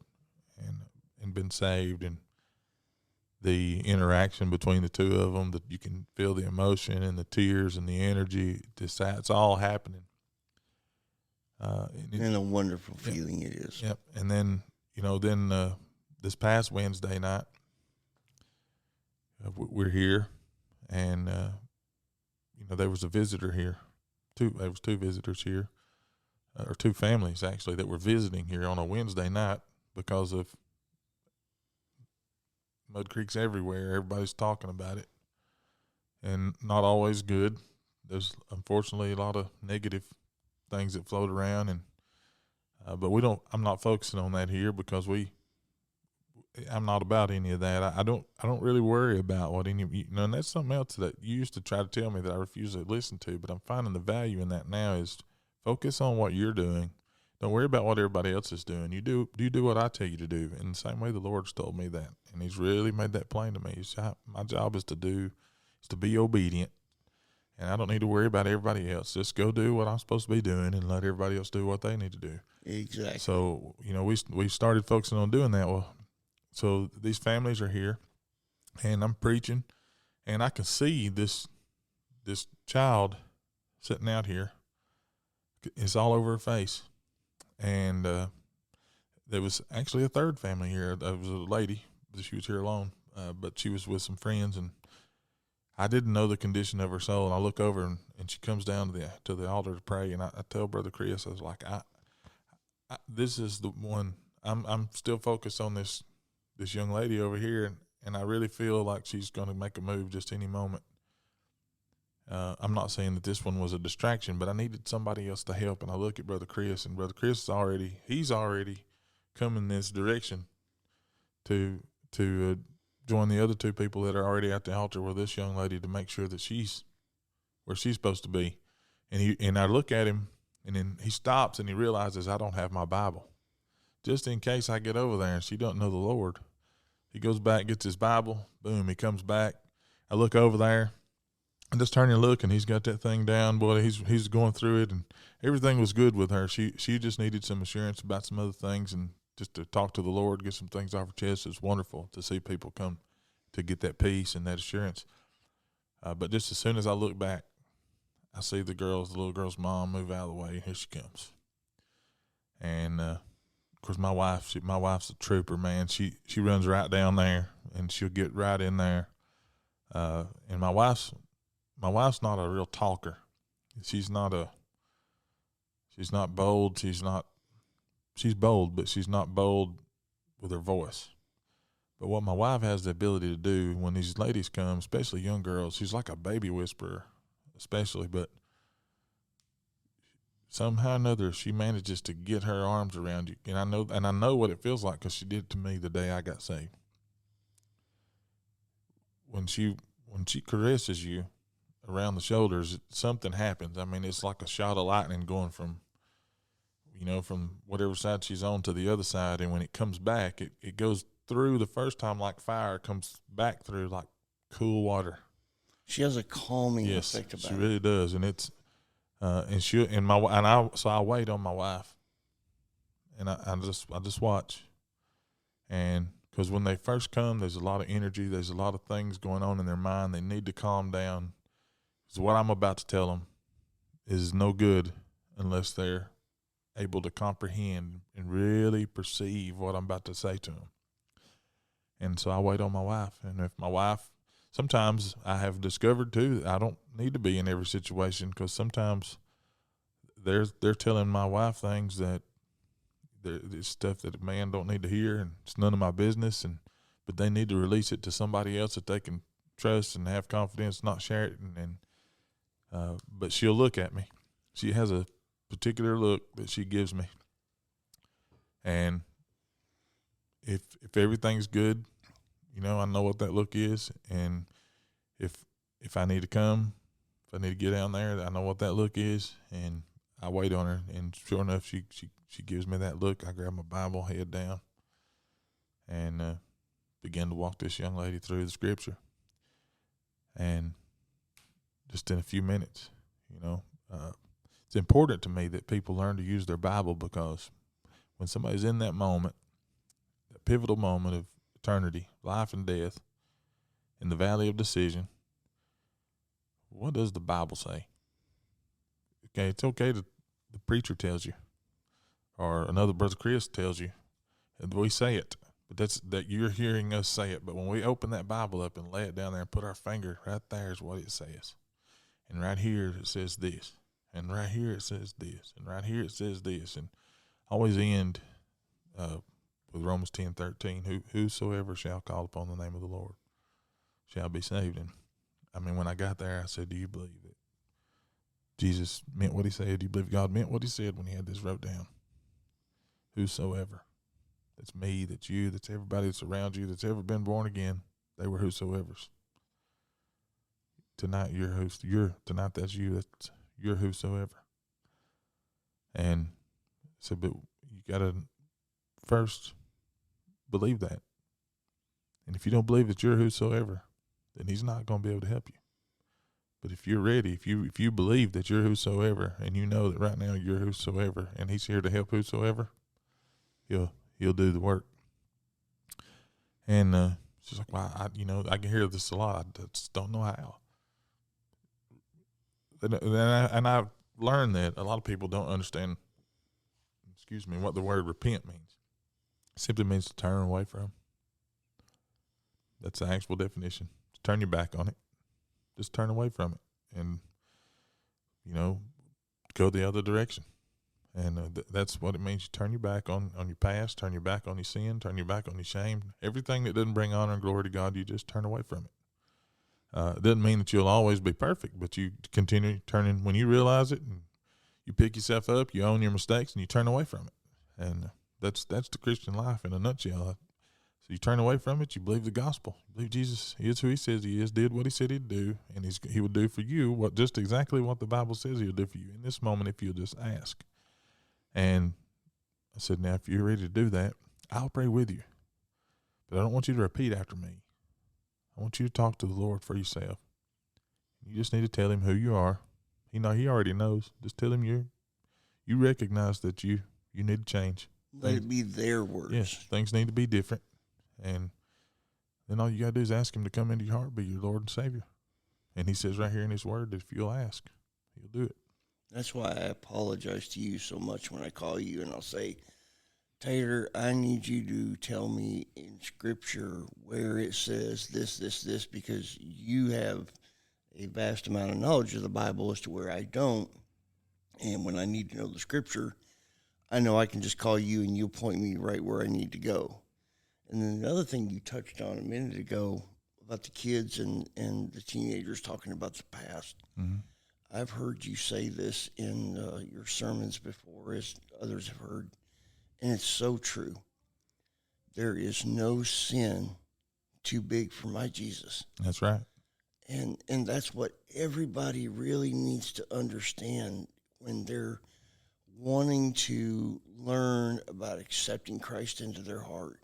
and been saved, and the interaction between the two of them, that you can feel the emotion and the tears and the energy. It's all happening. And a wonderful feeling it is. Yep. And then, this past Wednesday night, we're here, and, there was a visitor here. There was two visitors here, or two families actually, that were visiting here on a Wednesday night because of Mud Creek's everywhere. Everybody's talking about it, and not always good. There's unfortunately a lot of negative things that float around, and but I'm not focusing on that here because I'm not about any of that. I don't really worry about what and that's something else that you used to try to tell me that I refuse to listen to, but I'm finding the value in that now is focus on what you're doing. Don't worry about what everybody else is doing. You do what I tell you to do. In the same way the Lord's told me that, and he's really made that plain to me. My job is to be obedient, and I don't need to worry about everybody else. Just go do what I'm supposed to be doing and let everybody else do what they need to do. Exactly. So, we started focusing on doing that. Well, so these families are here, and I'm preaching, and I can see this child sitting out here. It's all over her face. And there was actually a third family here. There was a lady. She was here alone, but she was with some friends, and I didn't know the condition of her soul. And I look over, and she comes down to the altar to pray, and I tell Brother Chris, I was like, this is the one. I'm still focused on this young lady over here, and I really feel like she's going to make a move just any moment. I'm not saying that this one was a distraction, but I needed somebody else to help. And I look at Brother Chris, and Brother Chris he's already come in this direction to join the other two people that are already at the altar with this young lady to make sure that she's where she's supposed to be. And I look at him, and then he stops and he realizes I don't have my Bible. Just in case I get over there and she doesn't know the Lord. He goes back, gets his Bible, boom, he comes back. I look over there, I just turn and look, and he's got that thing down. Boy, he's going through it, and everything was good with her. She just needed some assurance about some other things, and just to talk to the Lord, get some things off her chest. It's wonderful to see people come to get that peace and that assurance. But just as soon as I look back, I see the little girl's mom move out of the way, and here she comes. And of course, my wife's a trooper, man. She runs right down there, and she'll get right in there. And my wife's not a real talker. She's not bold. She's bold, but she's not bold with her voice. But what my wife has the ability to do when these ladies come, especially young girls, she's like a baby whisperer, especially, but somehow or another she manages to get her arms around you. And I know what it feels like because she did it to me the day I got saved. When she caresses you around the shoulders, something happens. I mean, it's like a shot of lightning going from whatever side she's on to the other side. And when it comes back, it goes through the first time like fire, comes back through like cool water. She has a calming effect about she her. really does. And So I wait on my wife, and I just watch, and because when they first come, there's a lot of energy, there's a lot of things going on in their mind. They need to calm down. So what I'm about to tell them is no good unless they're able to comprehend and really perceive what I'm about to say to them. And so I wait on my wife, and if my wife, sometimes I have discovered too that I don't need to be in every situation, because sometimes they're telling my wife things that there's stuff that a man don't need to hear, and it's none of my business, but they need to release it to somebody else that they can trust and have confidence, not share it. But she'll look at me. She has a particular look that she gives me, and if everything's good, I know what that look is, and if I need to come, if I need to get down there, I know what that look is, and I wait on her, and sure enough, she gives me that look. I grab my Bible, head down, and begin to walk this young lady through the scripture. And just in a few minutes, it's important to me that people learn to use their Bible, because when somebody's in that moment, that pivotal moment of eternity, life and death, in the valley of decision, what does the Bible say? Okay, it's okay to the preacher tells you, or another brother Chris tells you, and we say it, but that you're hearing us say it. But when we open that Bible up and lay it down there and put our finger right there is what it says, and right here it says this, and right here it says this, and right here it says this, and always end with Romans 10:13. Whosoever shall call upon the name of the Lord shall be saved. And when I got there, I said, do you believe that Jesus meant what he said? Do you believe God meant what he said when he had this wrote down? Whosoever. That's me, that's you, that's everybody that's around you that's ever been born again. They were whosoevers. Tonight tonight that's you, that's you're whosoever. And so, but you gotta first believe that. And if you don't believe that you're whosoever, then he's not going to be able to help you. But if you're ready, if you believe that you're whosoever, and you know that right now you're whosoever, and he's here to help whosoever, he'll do the work. And it's just like, well, I can hear this a lot. I just don't know how. And I've learned that a lot of people don't understand, what the word repent means. It simply means to turn away from. That's the actual definition. To turn your back on it. Just turn away from it. And, go the other direction. And that's what it means. You turn your back on your past, turn your back on your sin, turn your back on your shame. Everything that doesn't bring honor and glory to God, you just turn away from it. It doesn't mean that you'll always be perfect, but you continue turning when you realize it, and you pick yourself up, you own your mistakes, and you turn away from it. And that's the Christian life in a nutshell. So you turn away from it, you believe the gospel. You believe Jesus is who he says he is, did what he said he'd do, and he would do for you just exactly what the Bible says he'll do for you in this moment if you'll just ask. And I said, now, if you're ready to do that, I'll pray with you. But I don't want you to repeat after me. I want you to talk to the Lord for yourself. You just need to tell him who you are. He already knows. Just tell him you recognize that you need to change. Let it be their words. Yes, things need to be different. And then all you got to do is ask him to come into your heart, be your Lord and Savior. And he says right here in his word that if you'll ask, he'll do it. That's why I apologize to you so much when I call you and I'll say, Taylor, I need you to tell me in Scripture where it says this, because you have a vast amount of knowledge of the Bible as to where I don't. And when I need to know the Scripture, I know I can just call you and you'll point me right where I need to go. And then the other thing you touched on a minute ago about the kids and the teenagers talking about the past. Mm-hmm. I've heard you say this in your sermons before, as others have heard, and it's so true. There is no sin too big for my Jesus. That's right. And that's what everybody really needs to understand when they're wanting to learn about accepting Christ into their heart,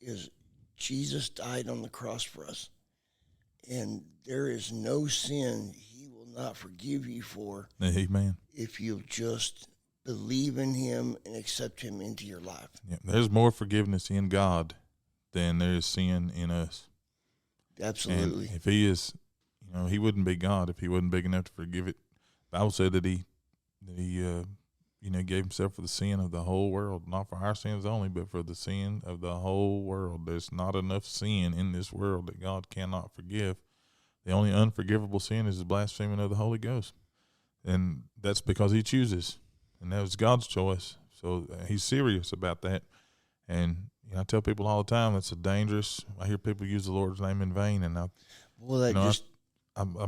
is Jesus died on the cross for us. And there is no sin he will not forgive you for Amen. if you'll just believe in him and accept him into your life. Yeah, there's more forgiveness in God than there is sin in us. Absolutely. And if he is, he wouldn't be God if he wasn't big enough to forgive it. The Bible said that he gave himself for the sin of the whole world, not for our sins only, but for the sin of the whole world. There's not enough sin in this world that God cannot forgive. The only unforgivable sin is the blaspheming of the Holy Ghost. And that's because he chooses. And that was God's choice. So he's serious about that. And I tell people all the time, it's I hear people use the Lord's name in vain. And I'm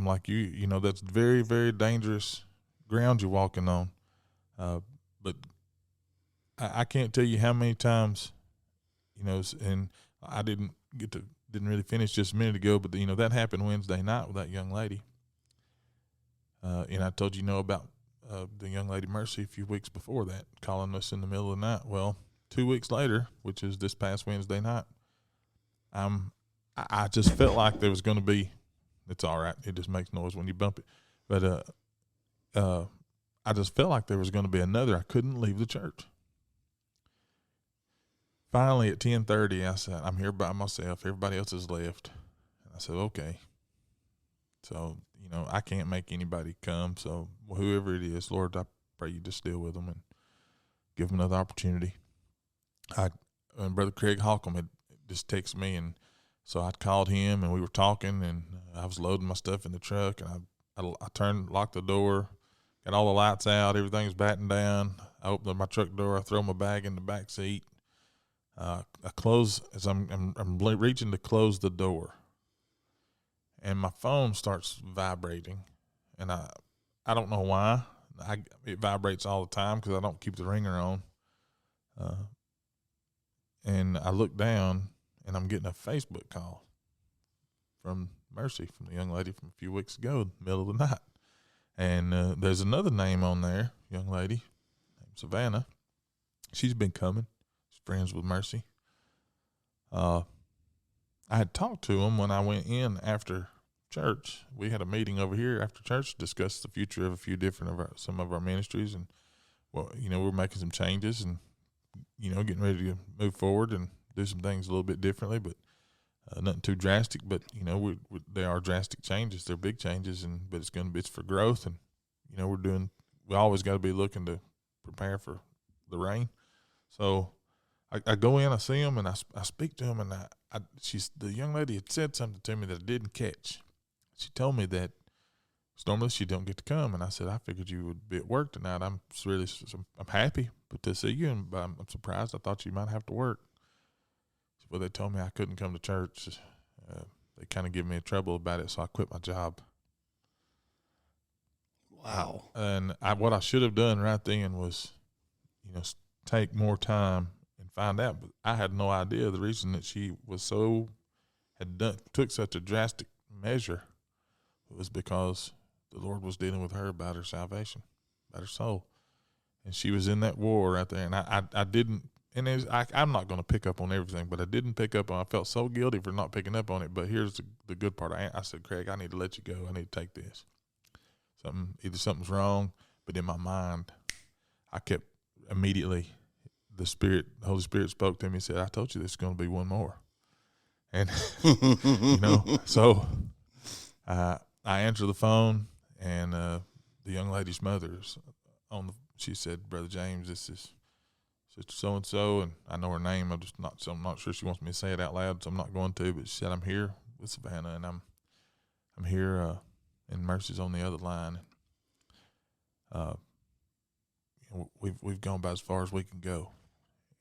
like you, that's very, very dangerous ground you're walking on. But I can't tell you how many times, and I didn't really finish just a minute ago, but that happened Wednesday night with that young lady. And I told you, about the young lady Mercy a few weeks before that, calling us in the middle of the night. Well, 2 weeks later, which is this past Wednesday night, I just felt like there was going to be, it's all right, it just makes noise when you bump it, but I just felt like there was going to be another. I couldn't leave the church. Finally, at 10:30, I said, I'm here by myself. Everybody else has left. And I said, okay. So, I can't make anybody come. So whoever it is, Lord, I pray you just deal with them and give them another opportunity. And Brother Craig Holcomb had just texted me, and so I called him, and we were talking, and I was loading my stuff in the truck, and I locked the door, got all the lights out, everything's battened down. I opened my truck door, I throw my bag in the back seat. I close as I'm reaching to close the door, and my phone starts vibrating, and I don't know why. It vibrates all the time because I don't keep the ringer on. And I look down, and I'm getting a Facebook call from Mercy, from the young lady from a few weeks ago, in the middle of the night. And there's another name on there, young lady named Savannah. She's been coming. She's friends with Mercy. I had talked to him when I went in after church. We had a meeting over here after church to discuss the future of a few different some of our ministries. And, we're making some changes and, getting ready to move forward and do some things a little bit differently, but nothing too drastic. But, they are drastic changes. They're big changes, but it's for growth. And, we always got to be looking to prepare for the rain. So I go in, I see him, and I speak to him, and the young lady had said something to me that I didn't catch. She told me that normally she don't get to come, and I said, I figured you would be at work tonight. I'm happy to see you, and I'm surprised. I thought you might have to work. Well, they told me I couldn't come to church. They kind of give me trouble about it, so I quit my job. Wow. And what I should have done right then was, take more time and find out. But I had no idea the reason that she was took such a drastic measure was because the Lord was dealing with her about her salvation, about her soul. And she was in that war right there. And I didn't, and I'm not going to pick up on everything, but I didn't pick up on, I felt so guilty for not picking up on it. But here's the good part. I said, Craig, I need to let you go. I need to take this. Either something's wrong, but in my mind, I kept immediately, the Holy Spirit spoke to me and said, I told you there's going to be one more. And, so I answered the phone, and the young lady's mother's she said, Brother James, this is Sister so-and-so, and I know her name. I'm not sure she wants me to say it out loud, so I'm not going to, but she said, I'm here with Savannah, and I'm here, and Mercy's on the other line. We've gone about as far as we can go,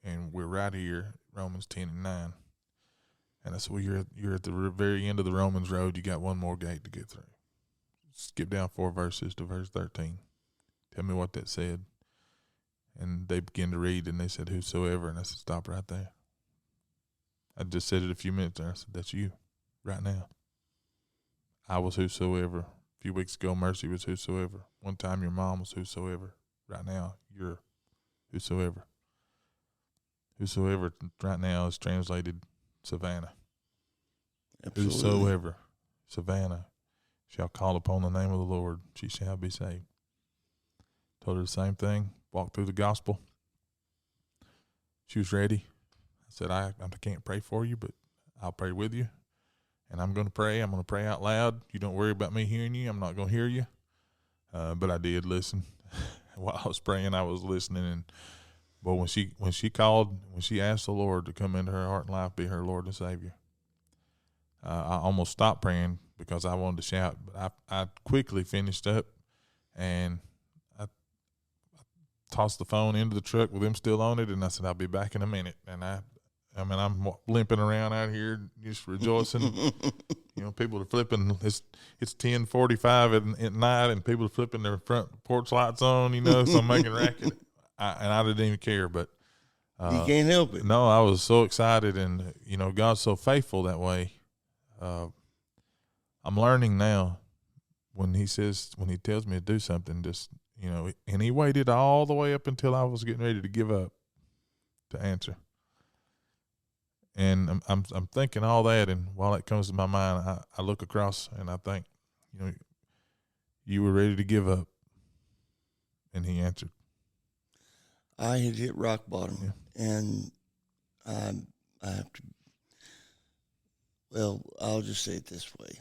and we're right here, Romans 10:9. And I said, well, you're at the very end of the Romans road. You got one more gate to get through. Skip down 4 verses to verse 13. Tell me what that said. And they began to read, and they said, whosoever. And I said, stop right there. I just said it a few minutes there. I said, that's you right now. I was whosoever. A few weeks ago, Mercy was whosoever. One time your mom was whosoever. Right now, you're whosoever. Whosoever right now is translated Savannah. Absolutely. Whosoever, Savannah. shall call upon the name of the Lord, she shall be saved. Told her the same thing, walked through the gospel. She was ready. I said, I can't pray for you, but I'll pray with you. And I'm going to pray. I'm going to pray out loud. You don't worry about me hearing you. I'm not going to hear you. But I did listen. While I was praying, I was listening. And boy, when she asked the Lord to come into her heart and life, be her Lord and Savior, I almost stopped praying because I wanted to shout. But I quickly finished up, and I tossed the phone into the truck with him still on it, and I said, I'll be back in a minute. And I'm limping around out here just rejoicing. People are flipping. It's 10:45 at night, and people are flipping their front porch lights on. So I'm making racket, and I didn't even care. But you can't help it. No, I was so excited, and God's so faithful that way. I'm learning now when He tells me to do something, just and He waited all the way up until I was getting ready to give up to answer. And I'm thinking all that, and while it comes to my mind, I look across and I think, you were ready to give up, and He answered. I had hit rock bottom, and I have to. Well, I'll just say it this way: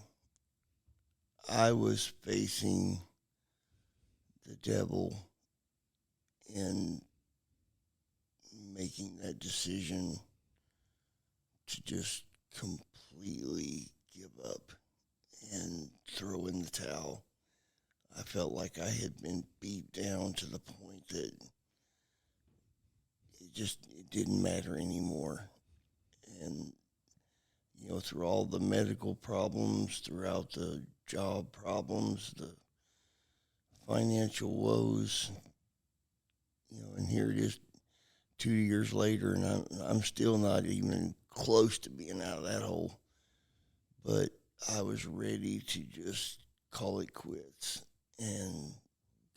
I was facing the devil in making that decision to just completely give up and throw in the towel. I felt like I had been beat down to the point that it didn't matter anymore. And, through all the medical problems, throughout the job problems, the financial woes, and here it is 2 years later, and I'm still not even close to being out of that hole. But I was ready to just call it quits, and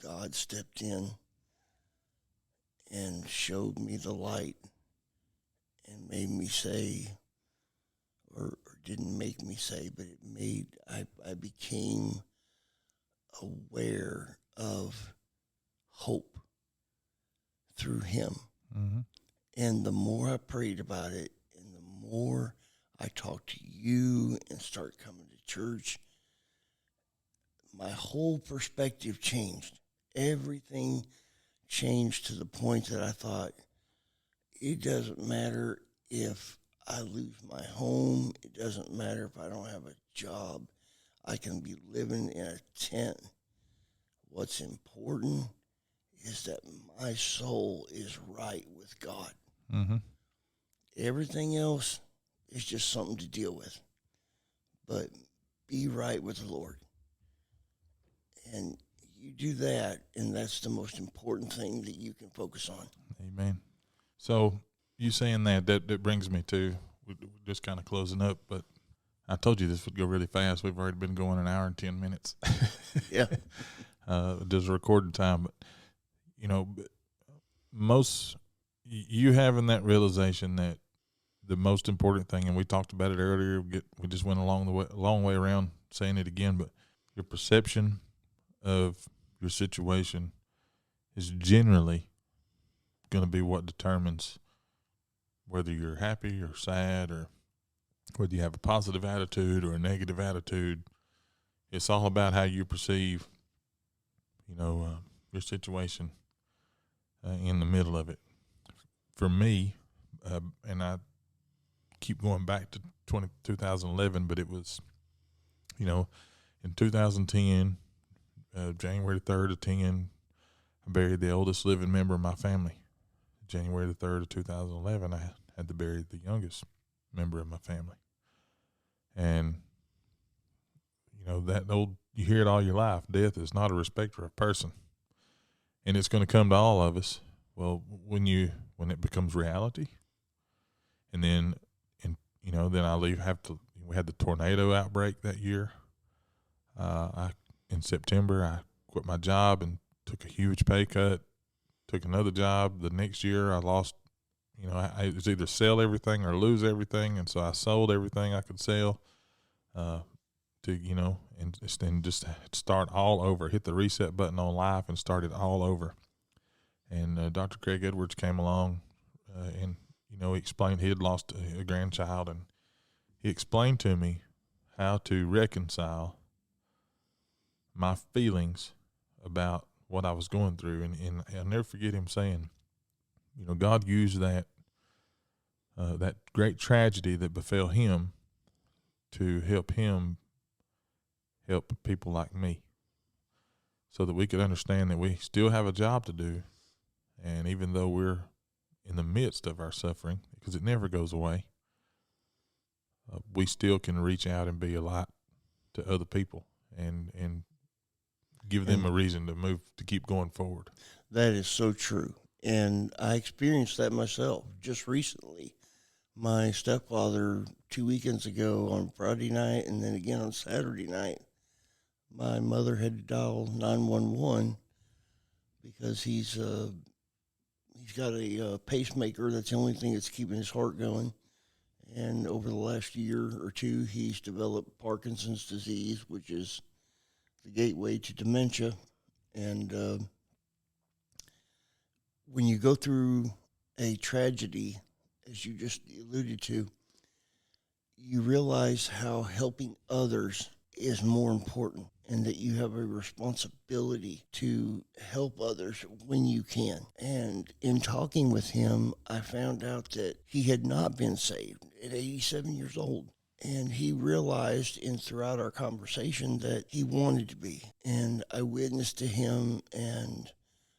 God stepped in and showed me the light and made me say, or didn't make me say, but I became aware of hope through Him. Mm-hmm. And the more I prayed about it, and the more I talked to you and start coming to church, my whole perspective changed. Everything changed to the point that I thought, it doesn't matter if I lose my home. It doesn't matter if I don't have a job. I can be living in a tent. What's important is that my soul is right with God. Mm-hmm. Everything else is just something to deal with. But be right with the Lord. And you do that, and that's the most important thing that you can focus on. Amen. So you saying that brings me to, we're just kind of closing up, but I told you this would go really fast. We've already been going an hour and 10 minutes. Yeah. There's a recording time, but you having that realization that the most important thing, and we talked about it earlier, we just went a long way around saying it again, but your perception of your situation is generally going to be what determines whether you're happy or sad, or whether you have a positive attitude or a negative attitude. It's all about how you perceive, your situation in the middle of it. For me, and I keep going back to 2011, but it was, in 2010, January 3rd of 10, I buried the oldest living member of my family. January the 3rd of 2011, I had to bury the youngest member of my family. And, you hear it all your life. Death is not a respecter of person. And it's going to come to all of us. Well, when it becomes reality, and then, then we had the tornado outbreak that year. In September, I quit my job and took a huge pay cut, took another job. The next year I lost, it was either sell everything or lose everything. And so I sold everything I could sell, and just start all over, hit the reset button on life and start it all over. And Dr. Craig Edwards came along, and he explained he had lost a grandchild, and he explained to me how to reconcile my feelings about what I was going through. And I'll never forget him saying, God used that great tragedy that befell him to help him help people like me, so that we could understand that we still have a job to do. And even though we're in the midst of our suffering, because it never goes away, we still can reach out and be a light to other people and give them a reason to move, to keep going forward. That is so true. And I experienced that myself just recently. My stepfather, 2 weekends ago on Friday night and then again on Saturday night, my mother had to dial 911 because he's got a pacemaker. That's the only thing that's keeping his heart going. And over the last year or two, he's developed Parkinson's disease, which is the gateway to dementia. And when you go through a tragedy, as you just alluded to, you realize how helping others is more important, and that you have a responsibility to help others when you can. And in talking with him, I found out that he had not been saved at 87 years old. And he realized throughout our conversation that he wanted to be. And I witnessed to him and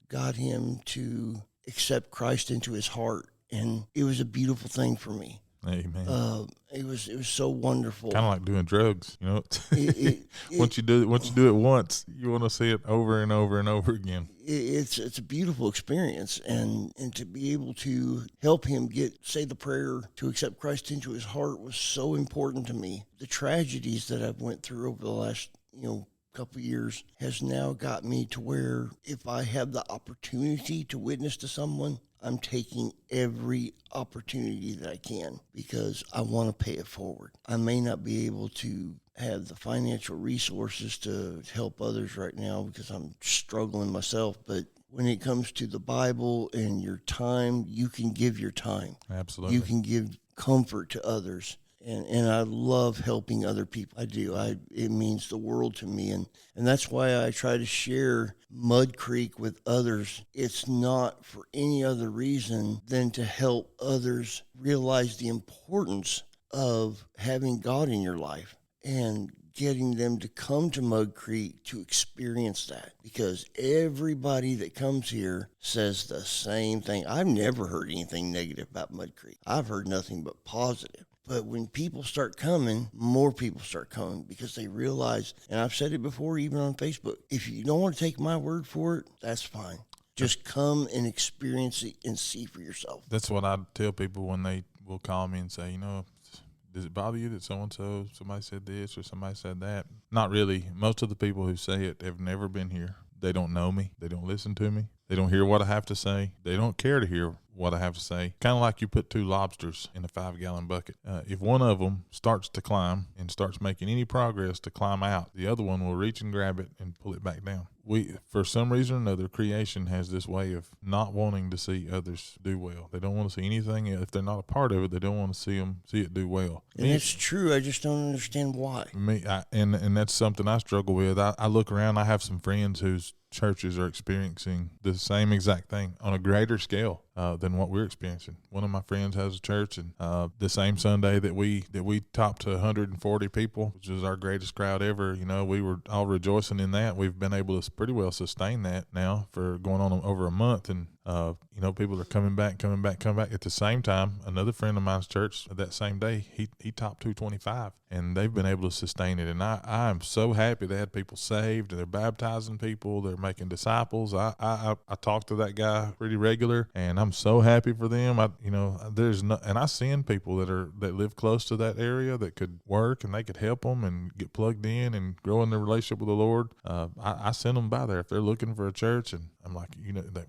got him to accept Christ into his heart. And it was a beautiful thing for me. Amen. It was so wonderful. Kind of like doing drugs, Once you do it once, you want to see it over and over and over again. It's a beautiful experience, and to be able to help him say the prayer to accept Christ into his heart was so important to me. The tragedies that I've went through over the last couple of years has now got me to where if I have the opportunity to witness to someone, I'm taking every opportunity that I can because I want to pay it forward. I may not be able to have the financial resources to help others right now because I'm struggling myself, but when it comes to the Bible and your time, you can give your time. Absolutely. You can give comfort to others. And I love helping other people. I do. It means the world to me. And that's why I try to share Mud Creek with others. It's not for any other reason than to help others realize the importance of having God in your life and getting them to come to Mud Creek to experience that. Because everybody that comes here says the same thing. I've never heard anything negative about Mud Creek. I've heard nothing but positive. But when people start coming, more people start coming because they realize, and I've said it before, even on Facebook, if you don't want to take my word for it, that's fine. Just come and experience it and see for yourself. That's what I tell people when they will call me and say, does it bother you that so-and-so, somebody said this or somebody said that? Not really. Most of the people who say it have never been here. They don't know me. They don't listen to me. They don't hear what I have to say. They don't care to hear what I have to say. Kind of like you put 2 lobsters in a 5-gallon bucket. If one of them starts to climb and starts making any progress to climb out, the other one will reach and grab it and pull it back down. For some reason or another, creation has this way of not wanting to see others do well. They don't want to see anything. If they're not a part of it, they don't want to see it do well. And it's true. I just don't understand why. And that's something I struggle with. I look around. I have some friends whose churches are experiencing the same exact thing on a greater scale than what we're experiencing. One of my friends has a church, and the same Sunday that we topped 140 people, which is our greatest crowd ever, we were all rejoicing in that. We've been able to pretty well sustain that now for going on over a month, and people are coming back. At the same time, another friend of mine's church that same day, he topped 225, and they've been able to sustain it. And I am so happy they had people saved, and they're baptizing people, they're making disciples. I talk to that guy pretty regular, and I'm so happy for them. And I send people that live close to that area that could work, and they could help them and get plugged in and grow in their relationship with the Lord. I send them by there if they're looking for a church, and I'm like,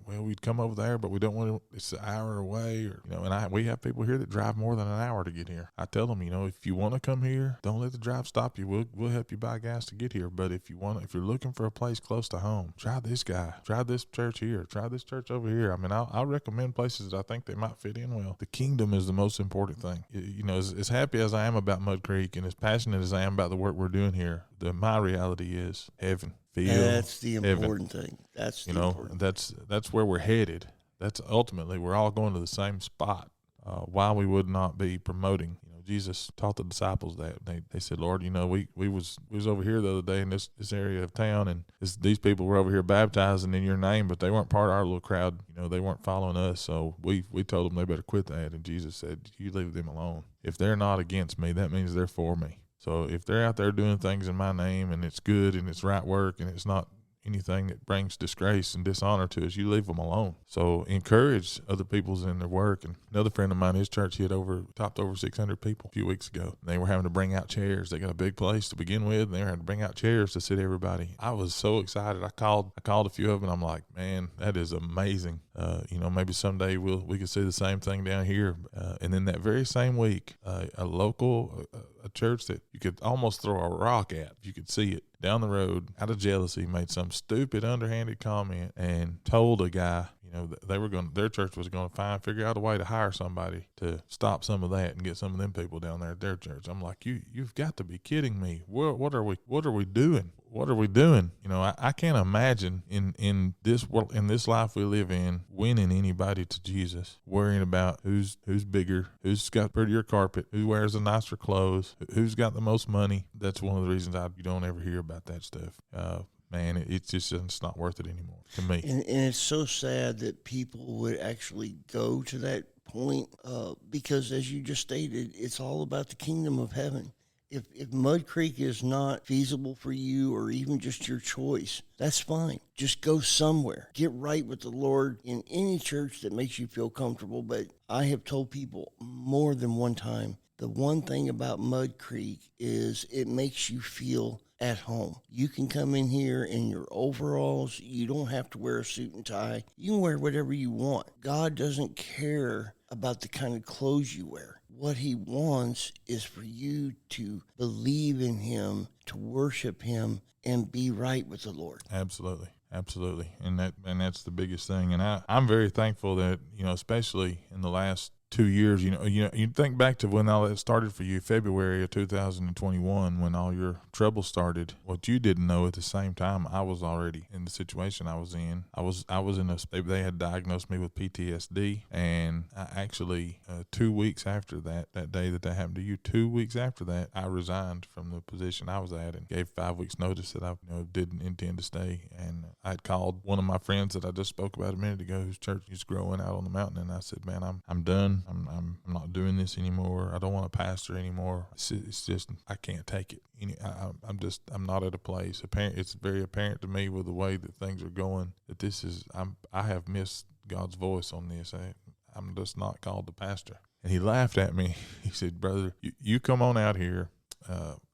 we'd come over there, but we don't want to, it's an hour away, or, and we have people here that drive more than an hour to get here. I tell them, if you want to come here, don't let the drive stop you. We'll help you buy gas to get here. But if you're looking for a place close to home, try this guy, try this church here, try this church over here. I mean, I'll recommend places that I think they might fit in well. The kingdom is the most important thing. As happy as I am about Mud Creek and as passionate as I am about the work we're doing here, my reality is heaven. That's the important thing. That's important. That's where we're headed. That's ultimately we're all going to the same spot. Why we would not be promoting? Jesus taught the disciples that they said, Lord, we was over here the other day in this area of town, and these people were over here baptizing in your name, but they weren't part of our little crowd. They weren't following us. So we told them they better quit that. And Jesus said, you leave them alone. If they're not against me, that means they're for me. So if they're out there doing things in my name and it's good and it's right work and it's not anything that brings disgrace and dishonor to us, you leave them alone. So encourage other people's in their work. And another friend of mine, his church, he topped over 600 people a few weeks ago. They were having to bring out chairs. They got a big place to begin with, and they were having to bring out chairs to sit everybody. I was so excited. I called a few of them, and I'm like, man, that is amazing. Maybe someday we could see the same thing down here. And then that very same week, a local a church that you could almost throw a rock at if you could see it down the road, out of jealousy, made some stupid underhanded comment and told a guy, their church was going to figure out a way to hire somebody to stop some of that and get some of them people down there at their church. I'm like, you've got to be kidding me. What are we doing? What are we doing? I can't imagine in this world, in this life we live in, winning anybody to Jesus, worrying about who's bigger, who's got prettier carpet, who wears the nicer clothes, who's got the most money. That's one of the reasons you don't ever hear about that stuff. Man, it's not worth it anymore to me. And it's so sad that people would actually go to that point because, as you just stated, it's all about the kingdom of heaven. If Mud Creek is not feasible for you or even just your choice, that's fine. Just go somewhere. Get right with the Lord in any church that makes you feel comfortable. But I have told people more than one time, the one thing about Mud Creek is it makes you feel at home. You can come in here in your overalls. You don't have to wear a suit and tie. You can wear whatever you want. God doesn't care about the kind of clothes you wear. What he wants is for you to believe in him, to worship him, and be right with the Lord. Absolutely. And that's the biggest thing. And I'm very thankful that, especially in the last 2 years, you think back to when all that started for you, February of 2021, when all your trouble started. What you didn't know at the same time, I was already in the situation I was in. I was in they had diagnosed me with PTSD, and I actually 2 weeks after that day that happened to you, 2 weeks after that, I resigned from the position I was at and gave 5 weeks notice that I didn't intend to stay. And I had called one of my friends that I just spoke about a minute ago, whose church is growing out on the mountain, and I said, man, I'm done. I'm not doing this anymore. I don't want to pastor anymore. It's just, I can't take it. I'm not at a place. It's very apparent to me with the way that things are going that I have missed God's voice on this. I'm just not called to pastor. And he laughed at me. He said, brother, you come on out here.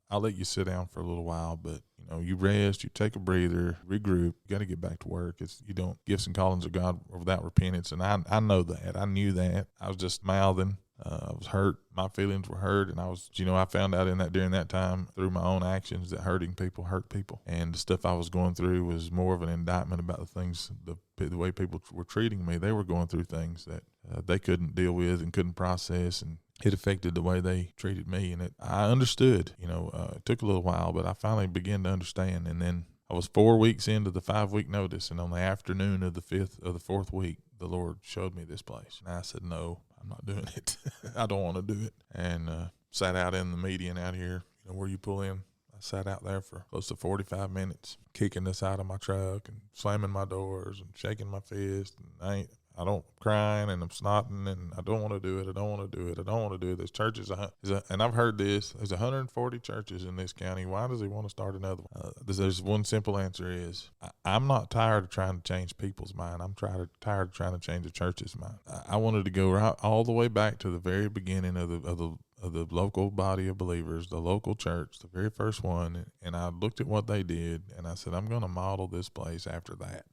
I'll let you sit down for a little while, but you rest, you take a breather, regroup. You got to get back to work. You don't gifts and callings of God without repentance. And I know that. I knew that. I was just mouthing. I was hurt. My feelings were hurt. And I found out during that time through my own actions that hurting people hurt people. And the stuff I was going through was more of an indictment about the things, the way people were treating me. They were going through things that they couldn't deal with and couldn't process, and it affected the way they treated me. And I understood, it took a little while, but I finally began to understand. And then I was 4 weeks into the 5 week notice. And on the afternoon of the fourth week, the Lord showed me this place. And I said, no, I'm not doing it. I don't want to do it. And sat out in the median out here, where you pull in. I sat out there for close to 45 minutes, kicking the side of my truck and slamming my doors and shaking my fist. And I don't crying and I'm snotting and I don't want to do it. I don't want to do it. I don't want to do it. There's churches, and I've heard this. There's 140 churches in this county. Why does he want to start another one? There's one simple answer is I'm not tired of trying to change people's mind. I'm tired of trying to change the church's mind. I wanted to go right all the way back to the very beginning of the local body of believers, the local church, the very first one. And I looked at what they did and I said, I'm going to model this place after that.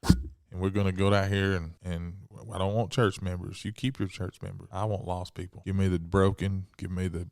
And and we're going to go out here and I don't want church members. You keep your church members. I want lost people. Give me the broken. Give me the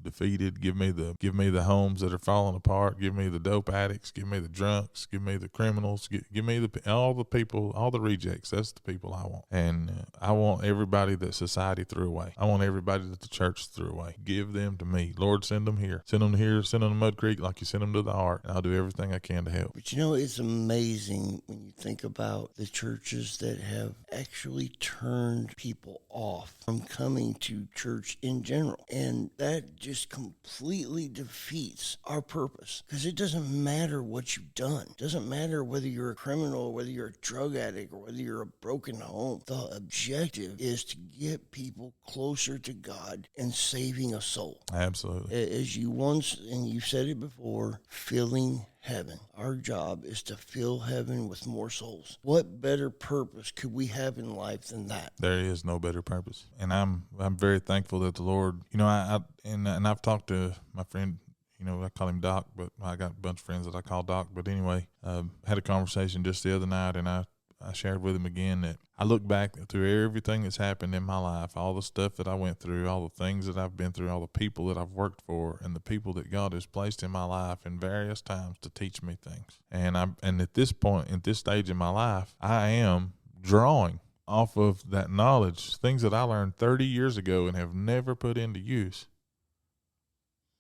defeated. Give me the homes that are falling apart. Give me the dope addicts. Give me the drunks. Give me the criminals. Give me all the people, all the rejects. That's the people I want. And I want everybody that society threw away. I want everybody that the church threw away. Give them to me. Lord, send them here. Send them here. Send them to Mud Creek like you sent them to the Ark. And I'll do everything I can to help. But it's amazing when you think about the churches that have actually turned people off from coming to church in general. And that just completely defeats our purpose, because it doesn't matter what you've done. It doesn't matter whether you're a criminal or whether you're a drug addict or whether you're a broken home. The objective is to get people closer to God and saving a soul. Absolutely. As you once, and you said it before, filling heaven. Our job is to fill heaven with more souls. What better purpose could we have in life than that? There is no better purpose. And I'm very thankful that the Lord, I've talked to my friend, I call him Doc, but I got a bunch of friends that I call Doc. But anyway, had a conversation just the other night, and I shared with him again that I look back through everything that's happened in my life, all the stuff that I went through, all the things that I've been through, all the people that I've worked for, and the people that God has placed in my life in various times to teach me things. And at this point, at this stage in my life, I am drawing off of that knowledge, things that I learned 30 years ago and have never put into use.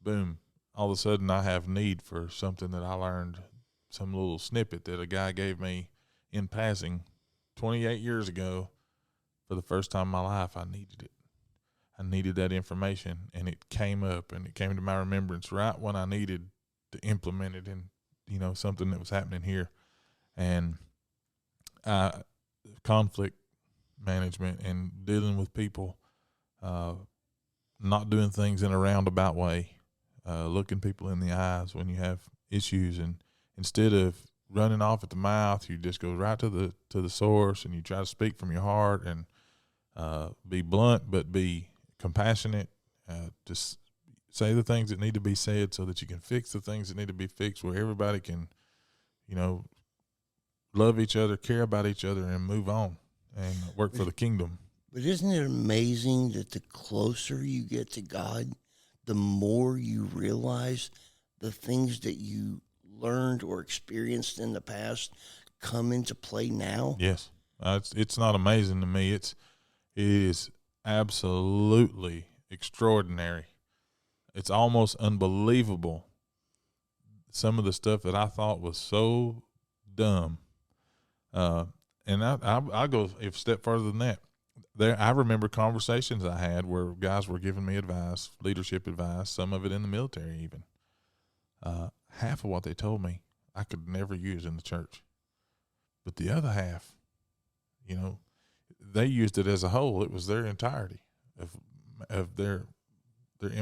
Boom. All of a sudden I have need for something that I learned, some little snippet that a guy gave me in passing 28 years ago. For the first time in my life, I needed it. I needed that information, and it came up, and it came to my remembrance right when I needed to implement it in, something that was happening here. And conflict management and dealing with people, not doing things in a roundabout way, looking people in the eyes when you have issues, and instead of running off at the mouth, you just go right to the source, and you try to speak from your heart and be blunt but be compassionate. Just say the things that need to be said so that you can fix the things that need to be fixed, where everybody can, love each other, care about each other, and move on and work for the kingdom. But isn't it amazing that the closer you get to God, the more you realize the things that you learned or experienced in the past come into play now? Yes. It's not amazing to me. It is absolutely extraordinary. It's almost unbelievable. Some of the stuff that I thought was so dumb. And I'll go a step further than that. I remember conversations I had where guys were giving me advice, leadership advice, some of it in the military even. Half of what they told me I could never use in the church. But the other half, they used it as a whole. It was their entirety of their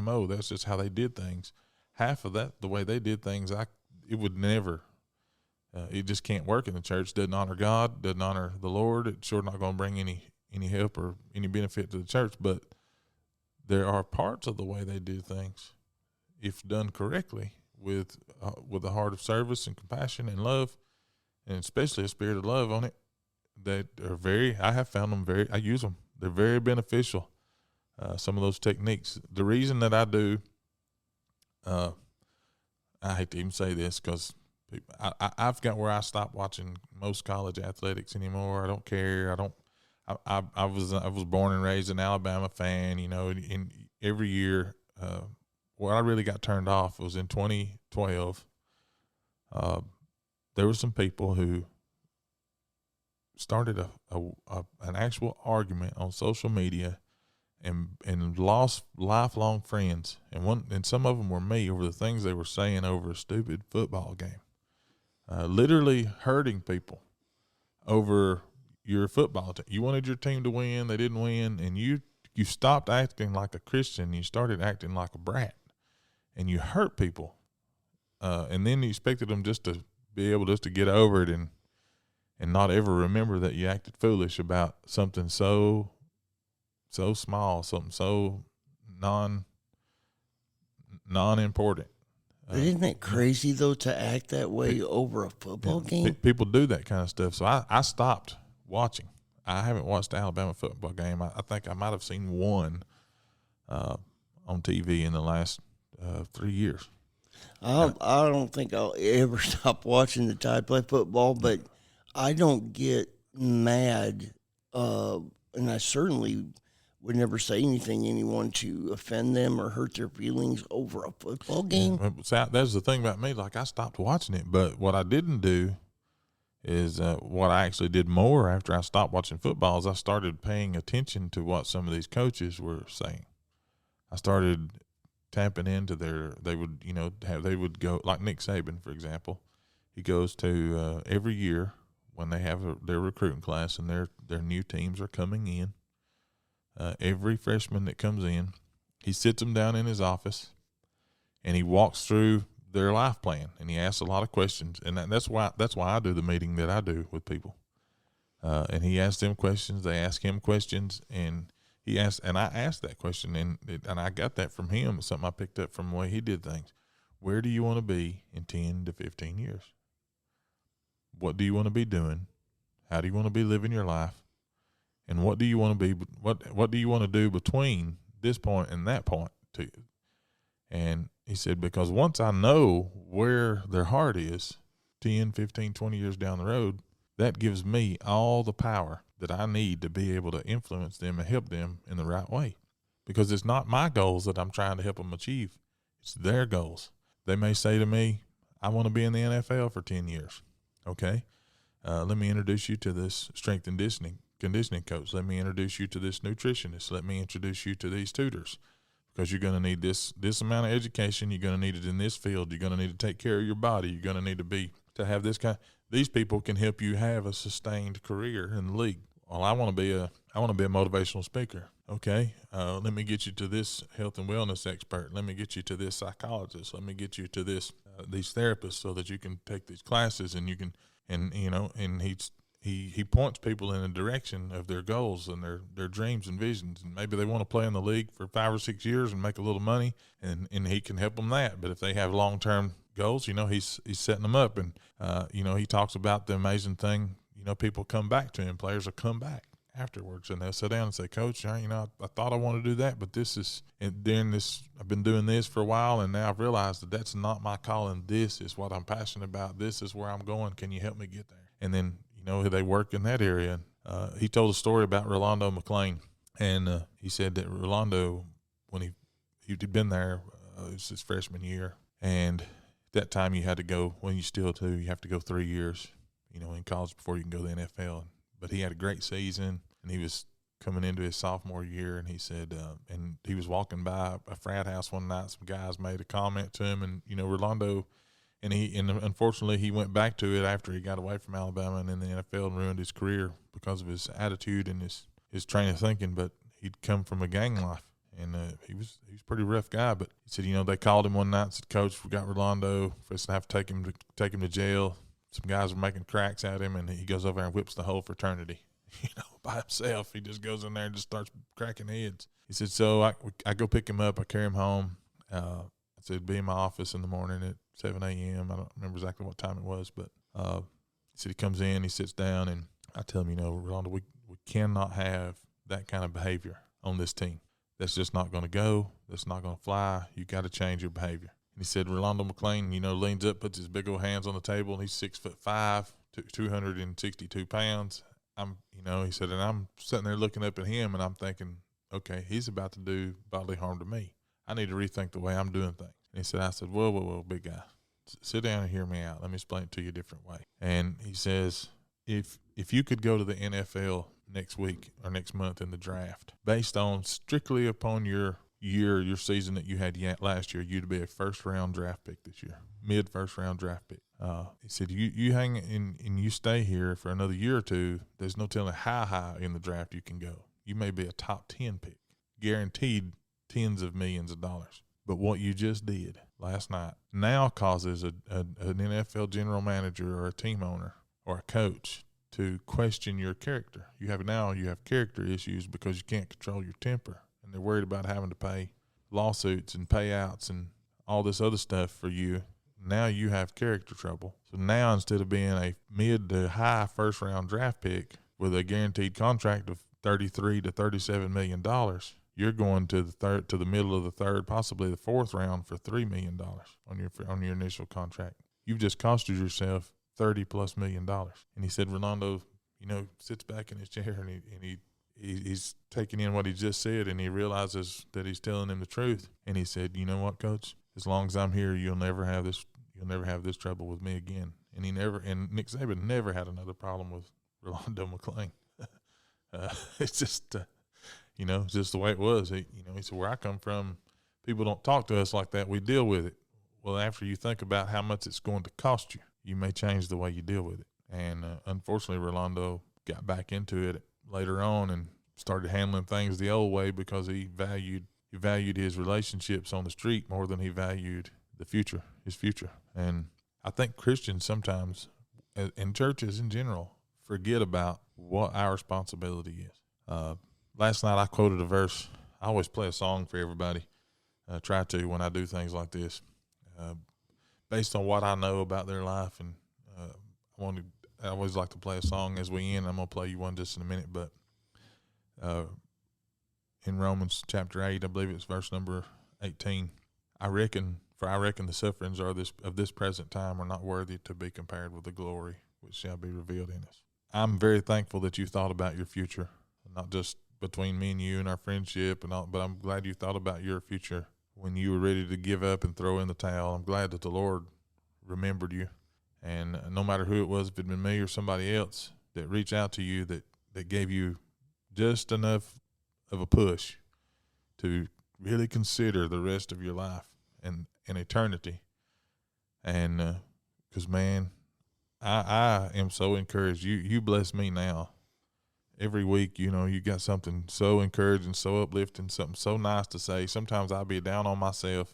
MO. That's just how they did things. Half of that, the way they did things, it would never, it just can't work in the church. Doesn't honor God, doesn't honor the Lord. It's sure not going to bring any help or any benefit to the church. But there are parts of the way they do things, if done correctly, with a heart of service and compassion and love, and especially a spirit of love on it, that are I have found them I use them. They're very beneficial. Some of those techniques. The reason that I do, I hate to even say this because I've got where I stopped watching most college athletics anymore. I don't care. I was born and raised an Alabama fan, and every year, where I really got turned off was in 2012. There were some people who started an actual argument on social media and lost lifelong friends. And some of them were me over the things they were saying over a stupid football game. Literally hurting people over your football team. You wanted your team to win, they didn't win, and you stopped acting like a Christian. You started acting like a brat. And you hurt people, and then you expected them just to be able just to get over it and not ever remember that you acted foolish about something so small, something so non-important. But isn't it crazy, though, to act that way over a football game? People do that kind of stuff. So I stopped watching. I haven't watched the Alabama football game. I think I might have seen one on TV in the last 3 years. I don't think I'll ever stop watching the Tide play football, but I don't get mad, and I certainly would never say anything to anyone to offend them or hurt their feelings over a football game. Yeah, that's the thing about me. Like, I stopped watching it, but what I didn't do is what I actually did more after I stopped watching football is I started paying attention to what some of these coaches were saying. I started tapping into they would go, like Nick Saban, for example. He goes to every year when they have their recruiting class and their new teams are coming in. Every freshman that comes in, he sits them down in his office and he walks through their life plan and he asks a lot of questions. And that's why I do the meeting that I do with people. And he asks them questions, they ask him questions, and I asked that question, and I got that from him. It's something I picked up from the way he did things. Where do you want to be in 10 to 15 years? What do you want to be doing? How do you want to be living your life? And what do you want to be? What do you want to do between this point and that point too? And he said, because once I know where their heart is 10, 15, 20 years down the road, that gives me all the power that I need to be able to influence them and help them in the right way. Because it's not my goals that I'm trying to help them achieve. It's their goals. They may say to me, I want to be in the NFL for 10 years. Okay. Let me introduce you to this strength and conditioning coach. Let me introduce you to this nutritionist. Let me introduce you to these tutors, because you're going to need this amount of education. You're going to need it in this field. You're going to need to take care of your body. You're going to need to have this kind. These people can help you have a sustained career in the league. Well, I want to be a motivational speaker. Okay. Let me get you to this health and wellness expert. Let me get you to this psychologist. Let me get you to these therapists so that you can take these classes and you can, and he points people in a direction of their goals and their dreams and visions. And maybe they want to play in the league for 5 or 6 years and make a little money, and he can help them that. But if they have long-term goals, he's setting them up. And, he talks about the amazing thing, people come back to him. Players will come back afterwards and they'll sit down and say, Coach, I thought I wanted to do that, but I've been doing this for a while, and now I've realized that that's not my calling. This is what I'm passionate about. This is where I'm going. Can you help me get there? And then, they work in that area. He told a story about Rolando McClain, and he said that Rolando, when he'd been there, it was his freshman year, and at that time you had to go, you still do, you have to go 3 years, in college before you can go to the NFL. But he had a great season, and he was coming into his sophomore year, and he said, and he was walking by a frat house one night. Some guys made a comment to him, and Rolando. And unfortunately he went back to it after he got away from Alabama and in the NFL and ruined his career because of his attitude and his train of thinking. But he'd come from a gang life, and he was a pretty rough guy. But he said, they called him one night and said, Coach, we got Rolando. We're going to have to take him to jail. Some guys were making cracks at him, and he goes over there and whips the whole fraternity, by himself. He just goes in there and just starts cracking heads. He said, so I go pick him up. I carry him home. I said, be in my office in the morning at 7 a.m. I don't remember exactly what time it was, but he said he comes in, he sits down, and I tell him, Rolando, we cannot have that kind of behavior on this team. That's just not going to go. That's not going to fly. You got to change your behavior. And he said, Rolando McClain, leans up, puts his big old hands on the table, and he's 6'5", 262 pounds. He said, and I'm sitting there looking up at him, and I'm thinking, okay, he's about to do bodily harm to me. I need to rethink the way I'm doing things. And he said, I said, whoa, big guy, sit down and hear me out. Let me explain it to you a different way. And he says, if you could go to the NFL next week or next month in the draft, based on strictly upon your season that you had last year, you'd be a first-round draft pick this year, mid-first-round draft pick. He said, you hang in and you stay here for another year or two, there's no telling how high in the draft you can go. You may be a top 10 pick, guaranteed tens of millions of dollars. But what you just did last night now causes an NFL general manager or a team owner or a coach to question your character. You have character issues because you can't control your temper, and they're worried about having to pay lawsuits and payouts and all this other stuff for you. Now you have character trouble. So now instead of being a mid to high first round draft pick with a guaranteed contract of $33 to $37 million, you're going to the middle of the third, possibly the fourth round for $3 million on your initial contract. You've just costed yourself $30+ million. And he said, Rolando, sits back in his chair and he's taking in what he just said, and he realizes that he's telling him the truth. And he said, you know what, Coach? As long as I'm here, you'll never have this trouble with me again. And Nick Saban never had another problem with Rolando McClain. It's just, just the way it was. He said, where I come from, people don't talk to us like that. We deal with it. Well, after you think about how much it's going to cost you, you may change the way you deal with it. And unfortunately, Rolando got back into it later on and started handling things the old way because he valued his relationships on the street more than he valued his future. And I think Christians sometimes, and churches in general, forget about what our responsibility is. Last night I quoted a verse. I always play a song for everybody. Try to when I do things like this, based on what I know about their life. And I always like to play a song as we end. I'm going to play you one just in a minute. But in Romans chapter 8, I believe it's verse number 18, I reckon the sufferings of this present time are not worthy to be compared with the glory which shall be revealed in us. I'm very thankful that you thought about your future, not just between me and you and our friendship and all, but I'm glad you thought about your future when you were ready to give up and throw in the towel. I'm glad that the Lord remembered you. And no matter who it was, if it had been me or somebody else that reached out to you, that gave you just enough of a push to really consider the rest of your life and eternity. And because, man, I am so encouraged. You bless me now. Every week, you got something so encouraging, so uplifting, something so nice to say. Sometimes I'll be down on myself,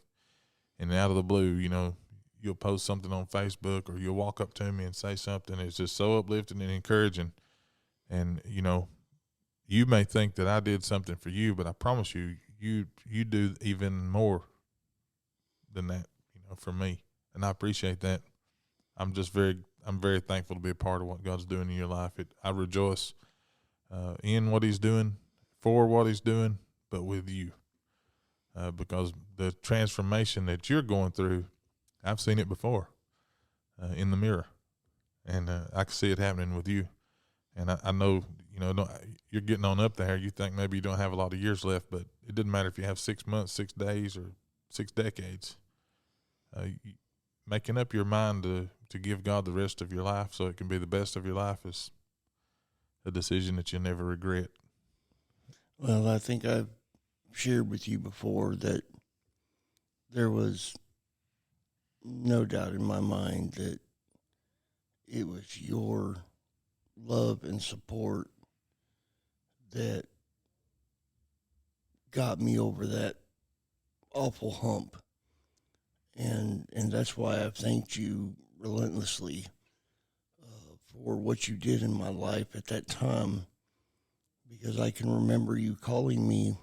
and out of the blue, you'll post something on Facebook or you'll walk up to me and say something. It's just so uplifting and encouraging. And, you may think that I did something for you, but I promise you, you do even more than that, for me. And I appreciate that. I'm very thankful to be a part of what God's doing in your life. I rejoice in what he's doing, for what he's doing, but with you. Because the transformation that you're going through, I've seen it before in the mirror, and I can see it happening with you. And I know, you're getting on up there. You think maybe you don't have a lot of years left, but it doesn't matter if you have 6 months, 6 days, or 6 decades. Making up your mind to give God the rest of your life so it can be the best of your life is a decision that you'll never regret. Well, I think I've shared with you before that there was no doubt in my mind that it was your love and support that got me over that awful hump. And that's why I've thanked you relentlessly for what you did in my life at that time, because I can remember you calling me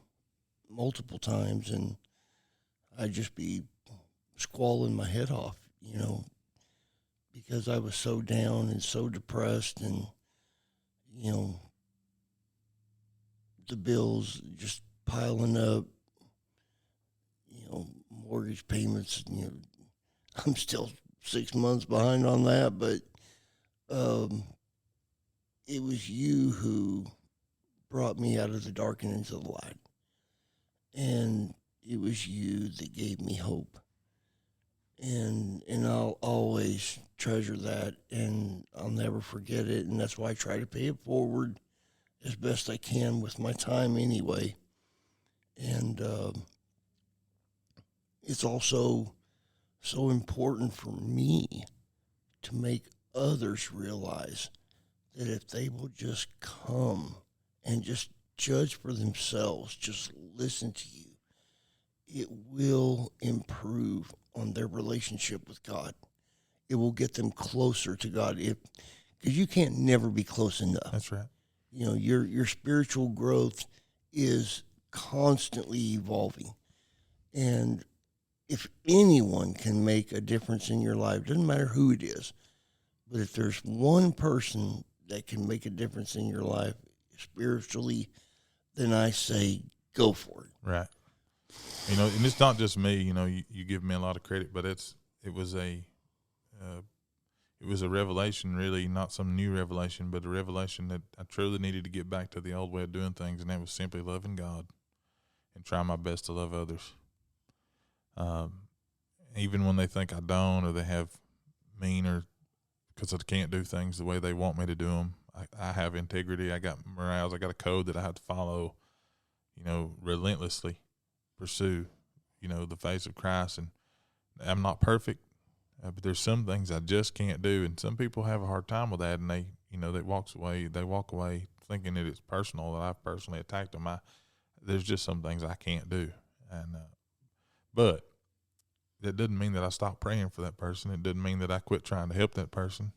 multiple times and I'd just be squalling my head off, because I was so down and so depressed, and, the bills just piling up, mortgage payments, I'm still 6 months behind on that, but it was you who brought me out of the dark and into the light. And it was you that gave me hope. And I'll always treasure that, and I'll never forget it. And that's why I try to pay it forward as best I can with my time anyway. And it's also so important for me to make others realize that if they will just come and just judge for themselves, just listen to you, it will improve on their relationship with God. It will get them closer to God, because you can't never be close enough. That's right. Your spiritual growth is constantly evolving. And if anyone can make a difference in your life, doesn't matter who it is, but if there's one person that can make a difference in your life spiritually, then I say go for it. Right. And it's not just me. You give me a lot of credit, but it was a revelation, really, not some new revelation, but a revelation that I truly needed to get back to the old way of doing things, and that was simply loving God and trying my best to love others. Even when they think I don't, or they have mean, or because I can't do things the way they want me to do them, I have integrity. I got morals. I got a code that I have to follow, relentlessly pursue, the face of Christ. And I'm not perfect, but there's some things I just can't do. And some people have a hard time with that. And they walk away thinking that it's personal, that I've personally attacked them. There's just some things I can't do. And, but that doesn't mean that I stop praying for that person. It doesn't mean that I quit trying to help that person.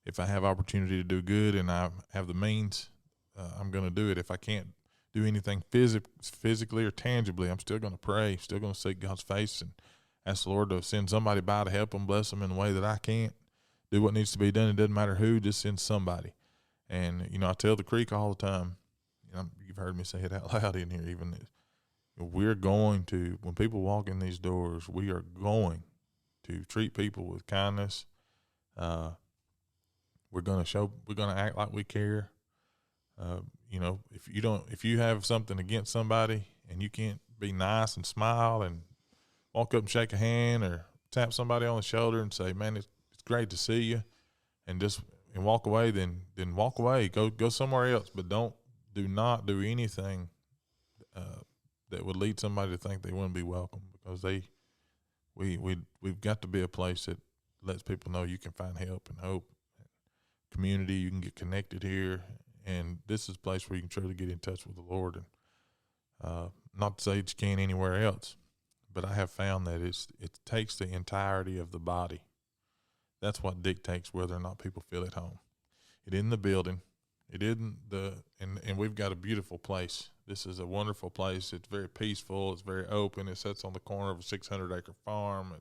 If I have opportunity to do good and I have the means, I'm going to do it. If I can't do anything physically or tangibly, I'm still going to pray, still going to seek God's face and ask the Lord to send somebody by to help them, bless them in a way that I can't. Do what needs to be done. It doesn't matter who, just send somebody. And, I tell the Creek all the time, you've heard me say it out loud in here even, we're going to, when people walk in these doors, we are going to treat people with kindness. We're going to act like we care. If you have something against somebody and you can't be nice and smile and walk up and shake a hand or tap somebody on the shoulder and say, man, it's great to see you, and walk away, then walk away, go somewhere else. But do not do anything that would lead somebody to think they wouldn't be welcome, because we've got to be a place that lets people know you can find help and hope, community. You can get connected here, and this is a place where you can truly get in touch with the Lord. And not to say that you can't anywhere else, but I have found that it takes the entirety of the body. That's what dictates whether or not people feel at home. It isn't the building. It isn't and we've got a beautiful place. This is a wonderful place. It's very peaceful. It's very open. It sits on the corner of a 600-acre farm.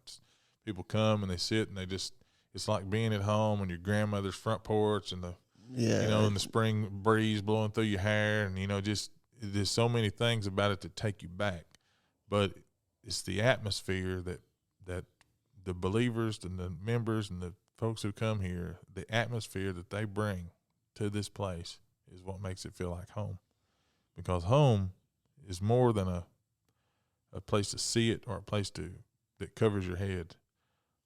People come and they sit and it's like being at home on your grandmother's front porch and and the spring breeze blowing through your hair, and there's so many things about it that take you back. But it's the atmosphere that the believers and the members and the folks who come here, the atmosphere that they bring to this place is what makes it feel like home. Because home is more than a place to see it or a place that covers your head.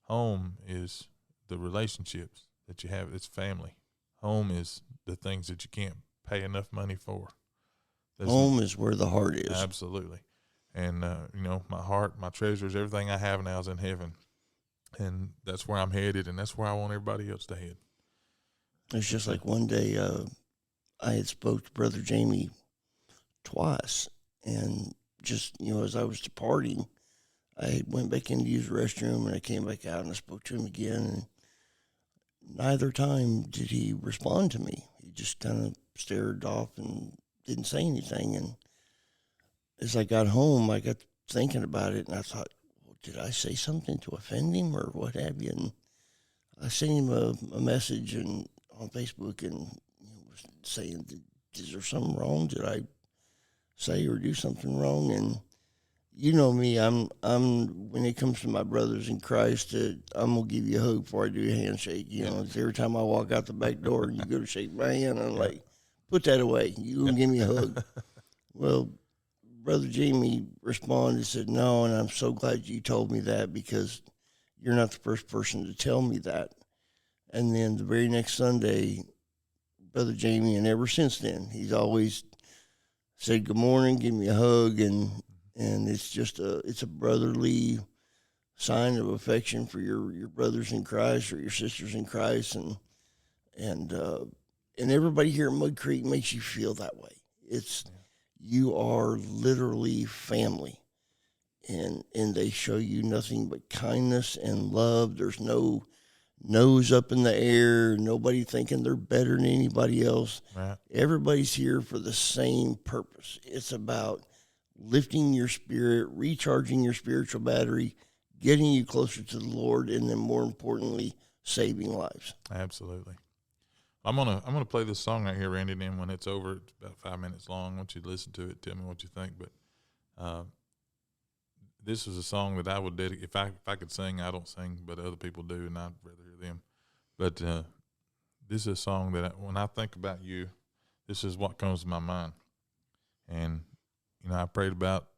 Home is the relationships that you have. It's family. Home is the things that you can't pay enough money for. Home is where the heart is. Absolutely. And, my heart, my treasures, everything I have now is in heaven. And that's where I'm headed, and that's where I want everybody else to head. It's just like one day I had spoke to Brother Jamie twice, and just, as I was departing, I went back in to use the restroom, and I came back out and I spoke to him again, and neither time did he respond to me. He just kind of stared off and didn't say anything. And as I got home, I got thinking about it, and I thought, well, did I say something to offend him or what have you? And I sent him a message on Facebook, and was saying, is there something wrong? Did I say or do something wrong? And you know me, I'm when it comes to my brothers in Christ, I'm gonna give you a hug before I do a handshake. Every time I walk out the back door and you go to shake my hand, I'm like, put that away. You gonna give me a hug? Well, Brother Jamie responded and said, no, and I'm so glad you told me that, because you're not the first person to tell me that. And then the very next Sunday, Brother Jamie, and ever since then, he's always said good morning, give me a hug, and it's just it's a brotherly sign of affection for your brothers in Christ or your sisters in Christ, and everybody here at Mud Creek makes you feel that way. You are literally family, and they show you nothing but kindness and love. There's no nose up in the air, nobody thinking they're better than anybody else. Right. Everybody's here for the same purpose. It's about lifting your spirit, recharging your spiritual battery, getting you closer to the Lord, and then more importantly, saving lives. Absolutely. I'm gonna play this song right here, Randy. And then when it's over, it's about 5 minutes long. I want you to listen to it. Tell me what you think. But this is a song that I would dedicate. If I could sing, I don't sing, but other people do, and I'd rather hear them. But this is a song that when I think about you, this is what comes to my mind. And I prayed about.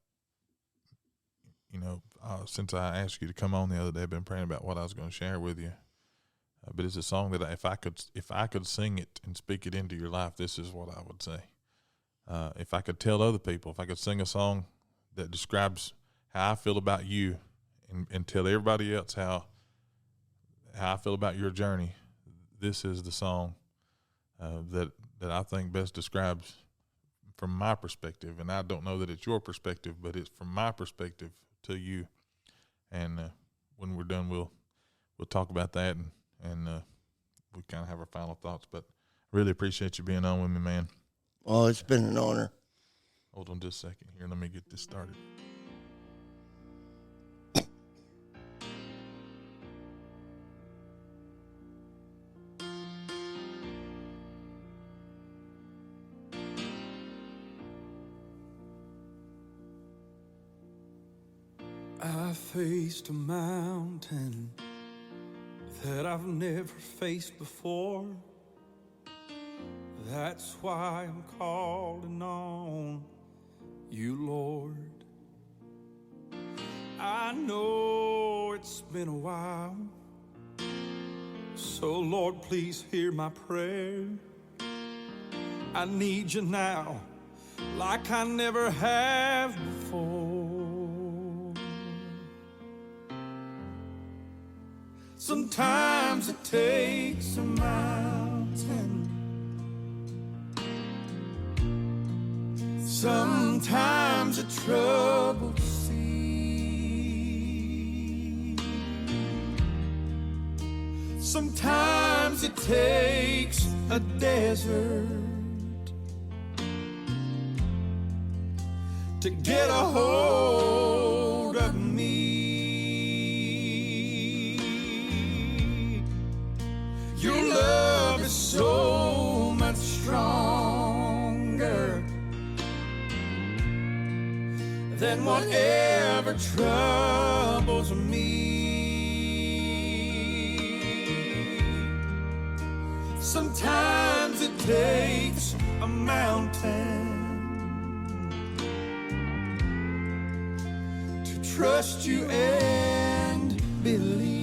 Since I asked you to come on the other day, I've been praying about what I was going to share with you. But it's a song that if I could sing it and speak it into your life, this is what I would say. If I could tell other people, if I could sing a song that describes how I feel about you, and tell everybody else how I feel about your journey, this is the song that I think best describes from my perspective. And I don't know that it's your perspective, but it's from my perspective to you. And when we're done, we'll talk about that, and we kind of have our final thoughts. But I really appreciate you being on with me, man. Oh, it's been an honor. Hold on just a second here. Let me get this started. I faced a mountain that I've never faced before. That's why I'm calling on you, Lord. I know it's been a while, so Lord, please hear my prayer. I need you now like I never have before. Sometimes it takes a mountain, sometimes a troubled sea, sometimes it takes a desert to get a hold of me. Your love is so much stronger than whatever troubles me. Sometimes it takes a mountain to trust you and believe.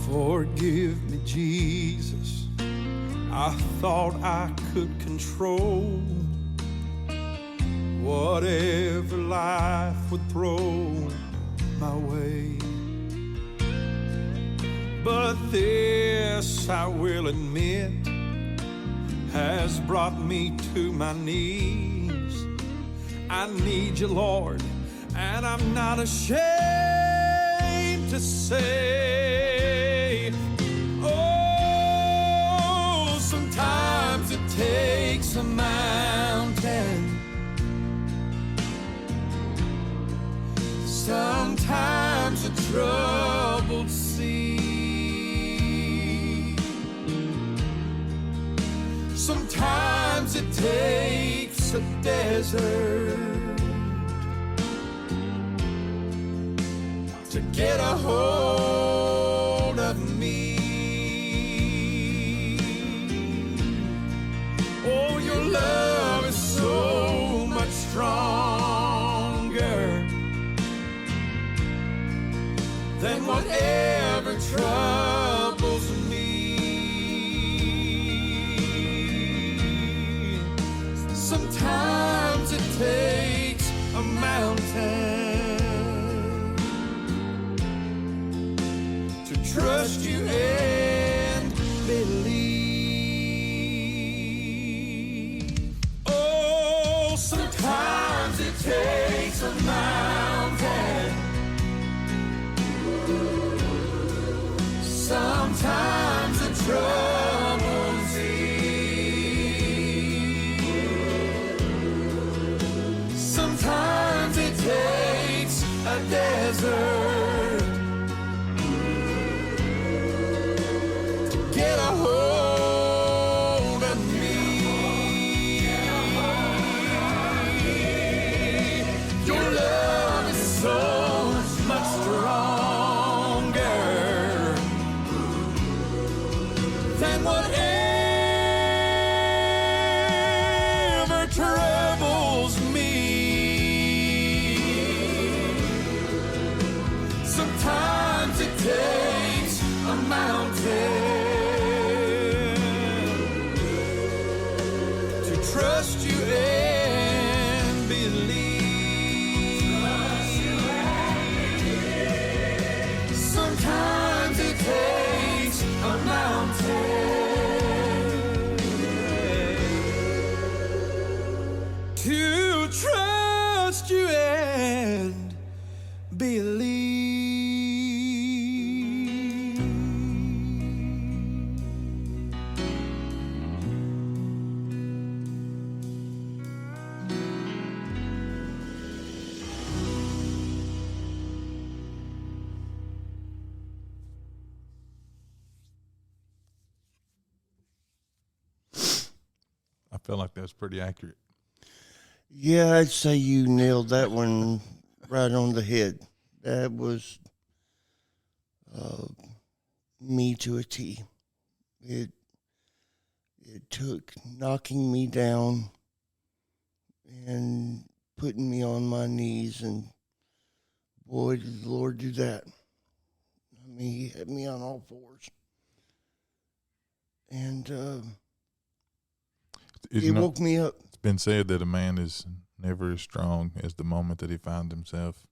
Forgive me, Jesus, I thought I could control whatever life would throw my way. But this, I will admit, has brought me to my knees. I need you, Lord, and I'm not ashamed to say, oh, sometimes it takes a mountain, sometimes a troubled sea, sometimes it takes a desert to get a hold of me. Oh, your love is so much stronger than whatever troubles me. Sometimes it takes a mountain to trust you and believe. Oh, sometimes it takes a mountain, sometimes a troubled sea, to trust you and believe. I feel like that's pretty accurate. Yeah, I'd say you nailed that one right on the head. That was me to a T. It took knocking me down and putting me on my knees, and boy, did the Lord do that. I mean, He had me on all fours, and He woke me up. It's been said that a man is never as strong as the moment that he finds himself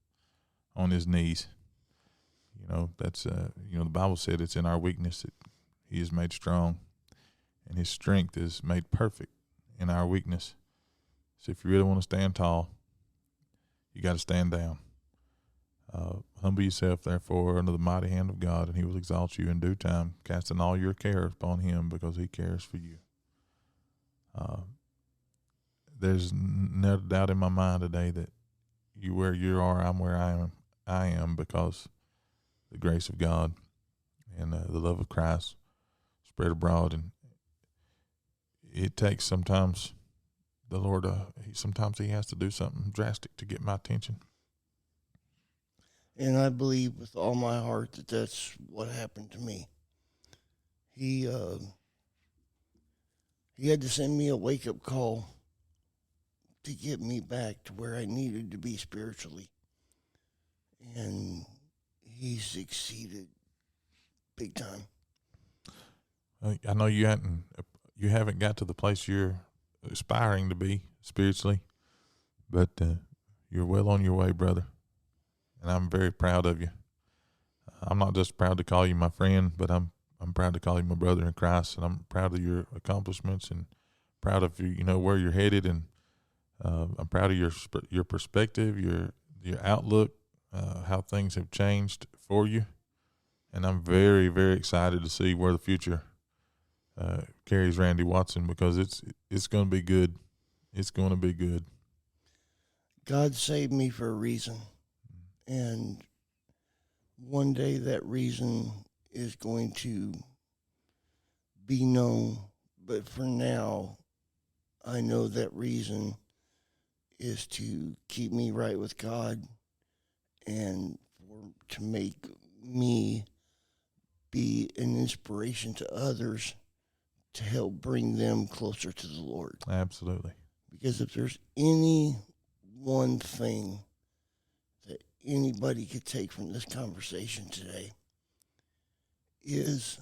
on his knees. You know, that's the Bible said it's in our weakness that He is made strong, and His strength is made perfect in our weakness. So if you really want to stand tall, you got to stand down. Humble yourself, therefore, under the mighty hand of God, and He will exalt you in due time, casting all your cares upon Him, because He cares for you. There's no doubt in my mind today that you where you are, I'm where I am because the grace of God and the love of Christ spread abroad. And it takes sometimes the Lord, sometimes He has to do something drastic to get my attention. And I believe with all my heart that that's what happened to me. He had to send me a wake-up call to get me back to where I needed to be spiritually. And He succeeded big time. I know you haven't got to the place you're aspiring to be spiritually, but you're well on your way, brother. And I'm very proud of you. I'm not just proud to call you my friend, but I'm proud to call you my brother in Christ, and I'm proud of your accomplishments and proud of you know where you're headed, and I'm proud of your perspective, your outlook, how things have changed for you, and I'm very, very excited to see where the future carries Randy Watson, because it's going to be good. It's going to be good. God saved me for a reason, and one day that reason is going to be known, but for now, I know that reason is to keep me right with God and to make me be an inspiration to others to help bring them closer to the Lord. Absolutely. Because if there's any one thing that anybody could take from this conversation today, is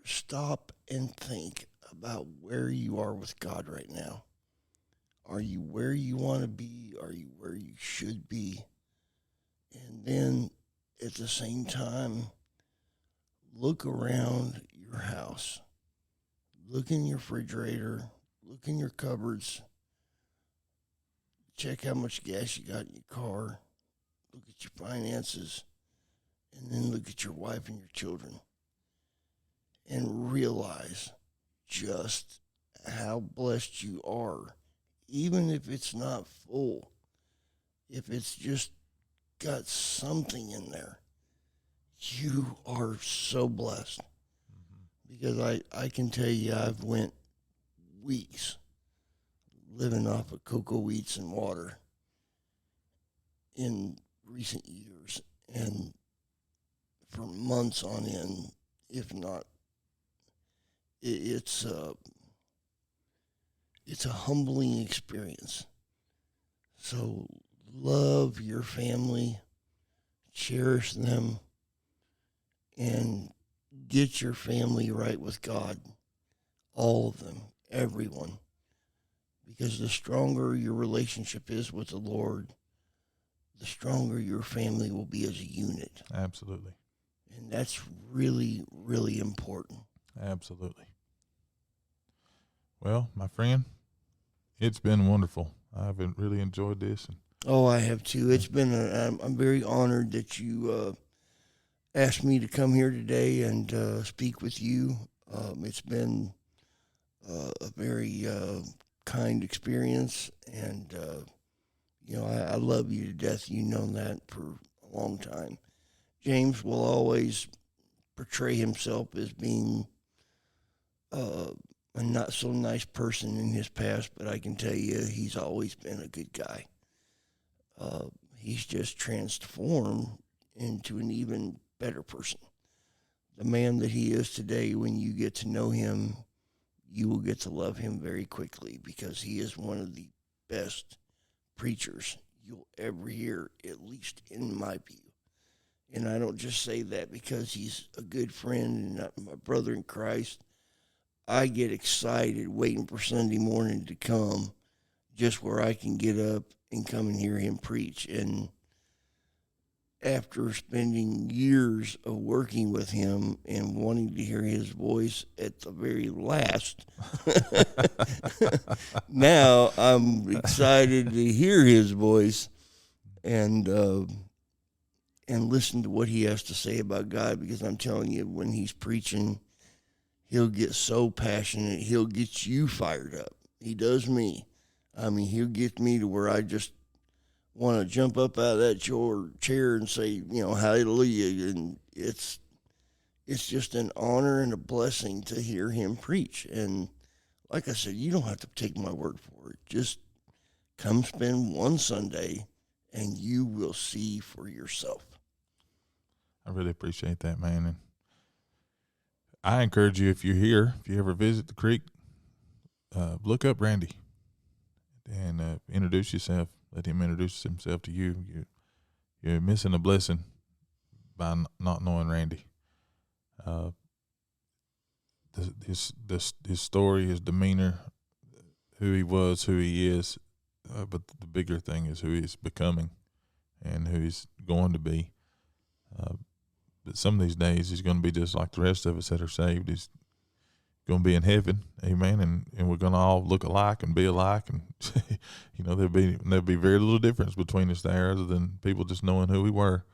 stop and think about where you are with God right now. Are you where you want to be? Are you where you should be? And then at the same time, look around your house. Look in your refrigerator. Look in your cupboards. Check how much gas you got in your car. Look at your finances. And then look at your wife and your children. And realize just how blessed you are. Even if it's not full. If it's just got something in there. You are so blessed. Because I can tell you I've went weeks living off of cocoa wheats and water in recent years, and for months on end, if not, it's a humbling experience. So love your family, cherish them, and get your family right with God. All of them, everyone. Because the stronger your relationship is with the Lord, the stronger your family will be as a unit. Absolutely. And that's really, really important. Absolutely. Well, my friend, It's been wonderful. I've really enjoyed this. Oh, I have too. It's been. I'm very honored that you asked me to come here today and speak with you. It's been a very kind experience, and I love you to death. You know that for a long time. James will always portray himself as being a not so nice person in his past, but I can tell you he's always been a good guy. He's just transformed into an even better person. The man that he is today, when you get to know him, you will get to love him very quickly, because he is one of the best preachers you'll ever hear, at least in my view. And I don't just say that because he's a good friend and my brother in Christ. I get excited waiting for Sunday morning to come, just where I can get up and come and hear him preach. And after spending years of working with him and wanting to hear his voice at the very last, now I'm excited to hear his voice and listen to what he has to say about God, because I'm telling you, when he's preaching, he'll get so passionate, he'll get you fired up. He does me. I mean, he'll get me to where I just want to jump up out of that chair and say, hallelujah. And it's just an honor and a blessing to hear him preach. And like I said, you don't have to take my word for it. Just come spend one Sunday and you will see for yourself. I really appreciate that, man. And I encourage you, if you're here, if you ever visit the creek, look up Randy and introduce yourself. Let him introduce himself to you. You're missing a blessing by not knowing Randy. His story, his demeanor, who he was, who he is, but the bigger thing is who he's becoming and who he's going to be. But some of these days he's going to be just like the rest of us that are saved. He's going to be in heaven, amen, and we're going to all look alike and be alike, and there'll be very little difference between us there, other than people just knowing who we were.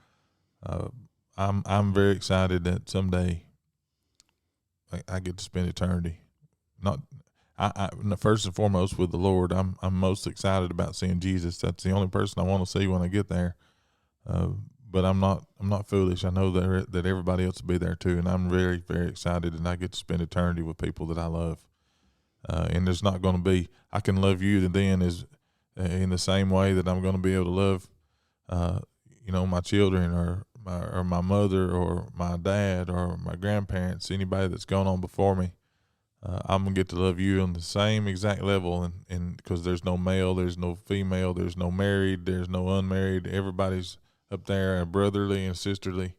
I'm very excited that someday I get to spend eternity. First and foremost with the Lord. I'm most excited about seeing Jesus. That's the only person I want to see when I get there. But I'm not foolish. I know that everybody else will be there too, and I'm very, very excited, and I get to spend eternity with people that I love. And there's not going to be, I can love you then as in the same way that I'm going to be able to love, my children or my mother or my dad or my grandparents, anybody that's gone on before me. I'm going to get to love you on the same exact level, and because there's no male, there's no female, there's no married, there's no unmarried. Everybody's up there, a brotherly and sisterly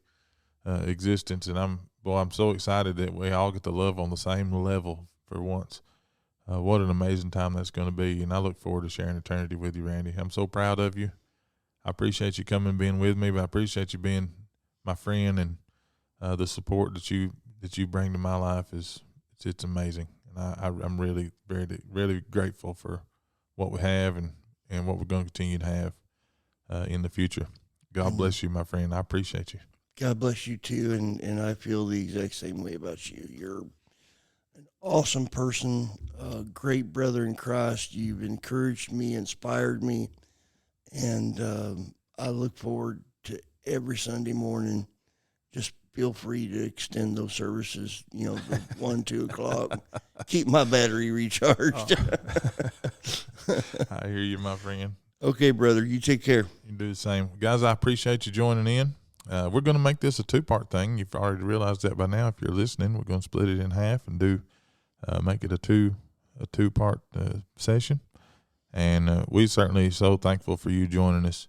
existence, and I'm so excited that we all get to love on the same level for once. What an amazing time that's going to be, and I look forward to sharing eternity with you, Randy. I'm so proud of you. I appreciate you coming and being with me, but I appreciate you being my friend, and the support that you bring to my life it's amazing, and I'm really, very, really grateful for what we have and what we're going to continue to have in the future. God bless you, my friend. I appreciate you. God bless you too, and I feel the exact same way about you. You're an awesome person, a great brother in Christ. You've encouraged me, inspired me, and I look forward to every Sunday morning. Just feel free to extend those services, the 1, 2 o'clock. Keep my battery recharged. Oh. I hear you, my friend. Okay, brother, you take care. You do the same. Guys, I appreciate you joining in. We're going to make this a 2-part thing. You've already realized that by now. If you're listening, we're going to split it in half and make it a two-part session. And we certainly so thankful for you joining us.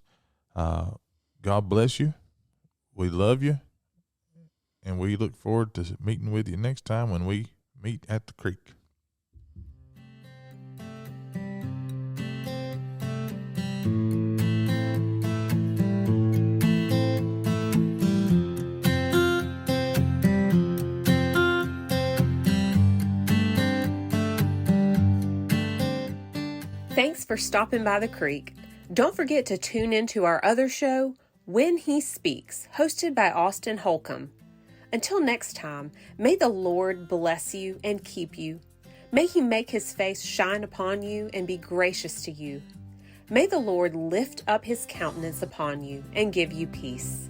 God bless you. We love you. And we look forward to meeting with you next time when we meet at the creek. Thanks for stopping by the creek. Don't forget to tune into our other show, When He Speaks, hosted by Austin Holcomb. Until next time, may the Lord bless you and keep you. May He make His face shine upon you and be gracious to you. May the Lord lift up His countenance upon you and give you peace.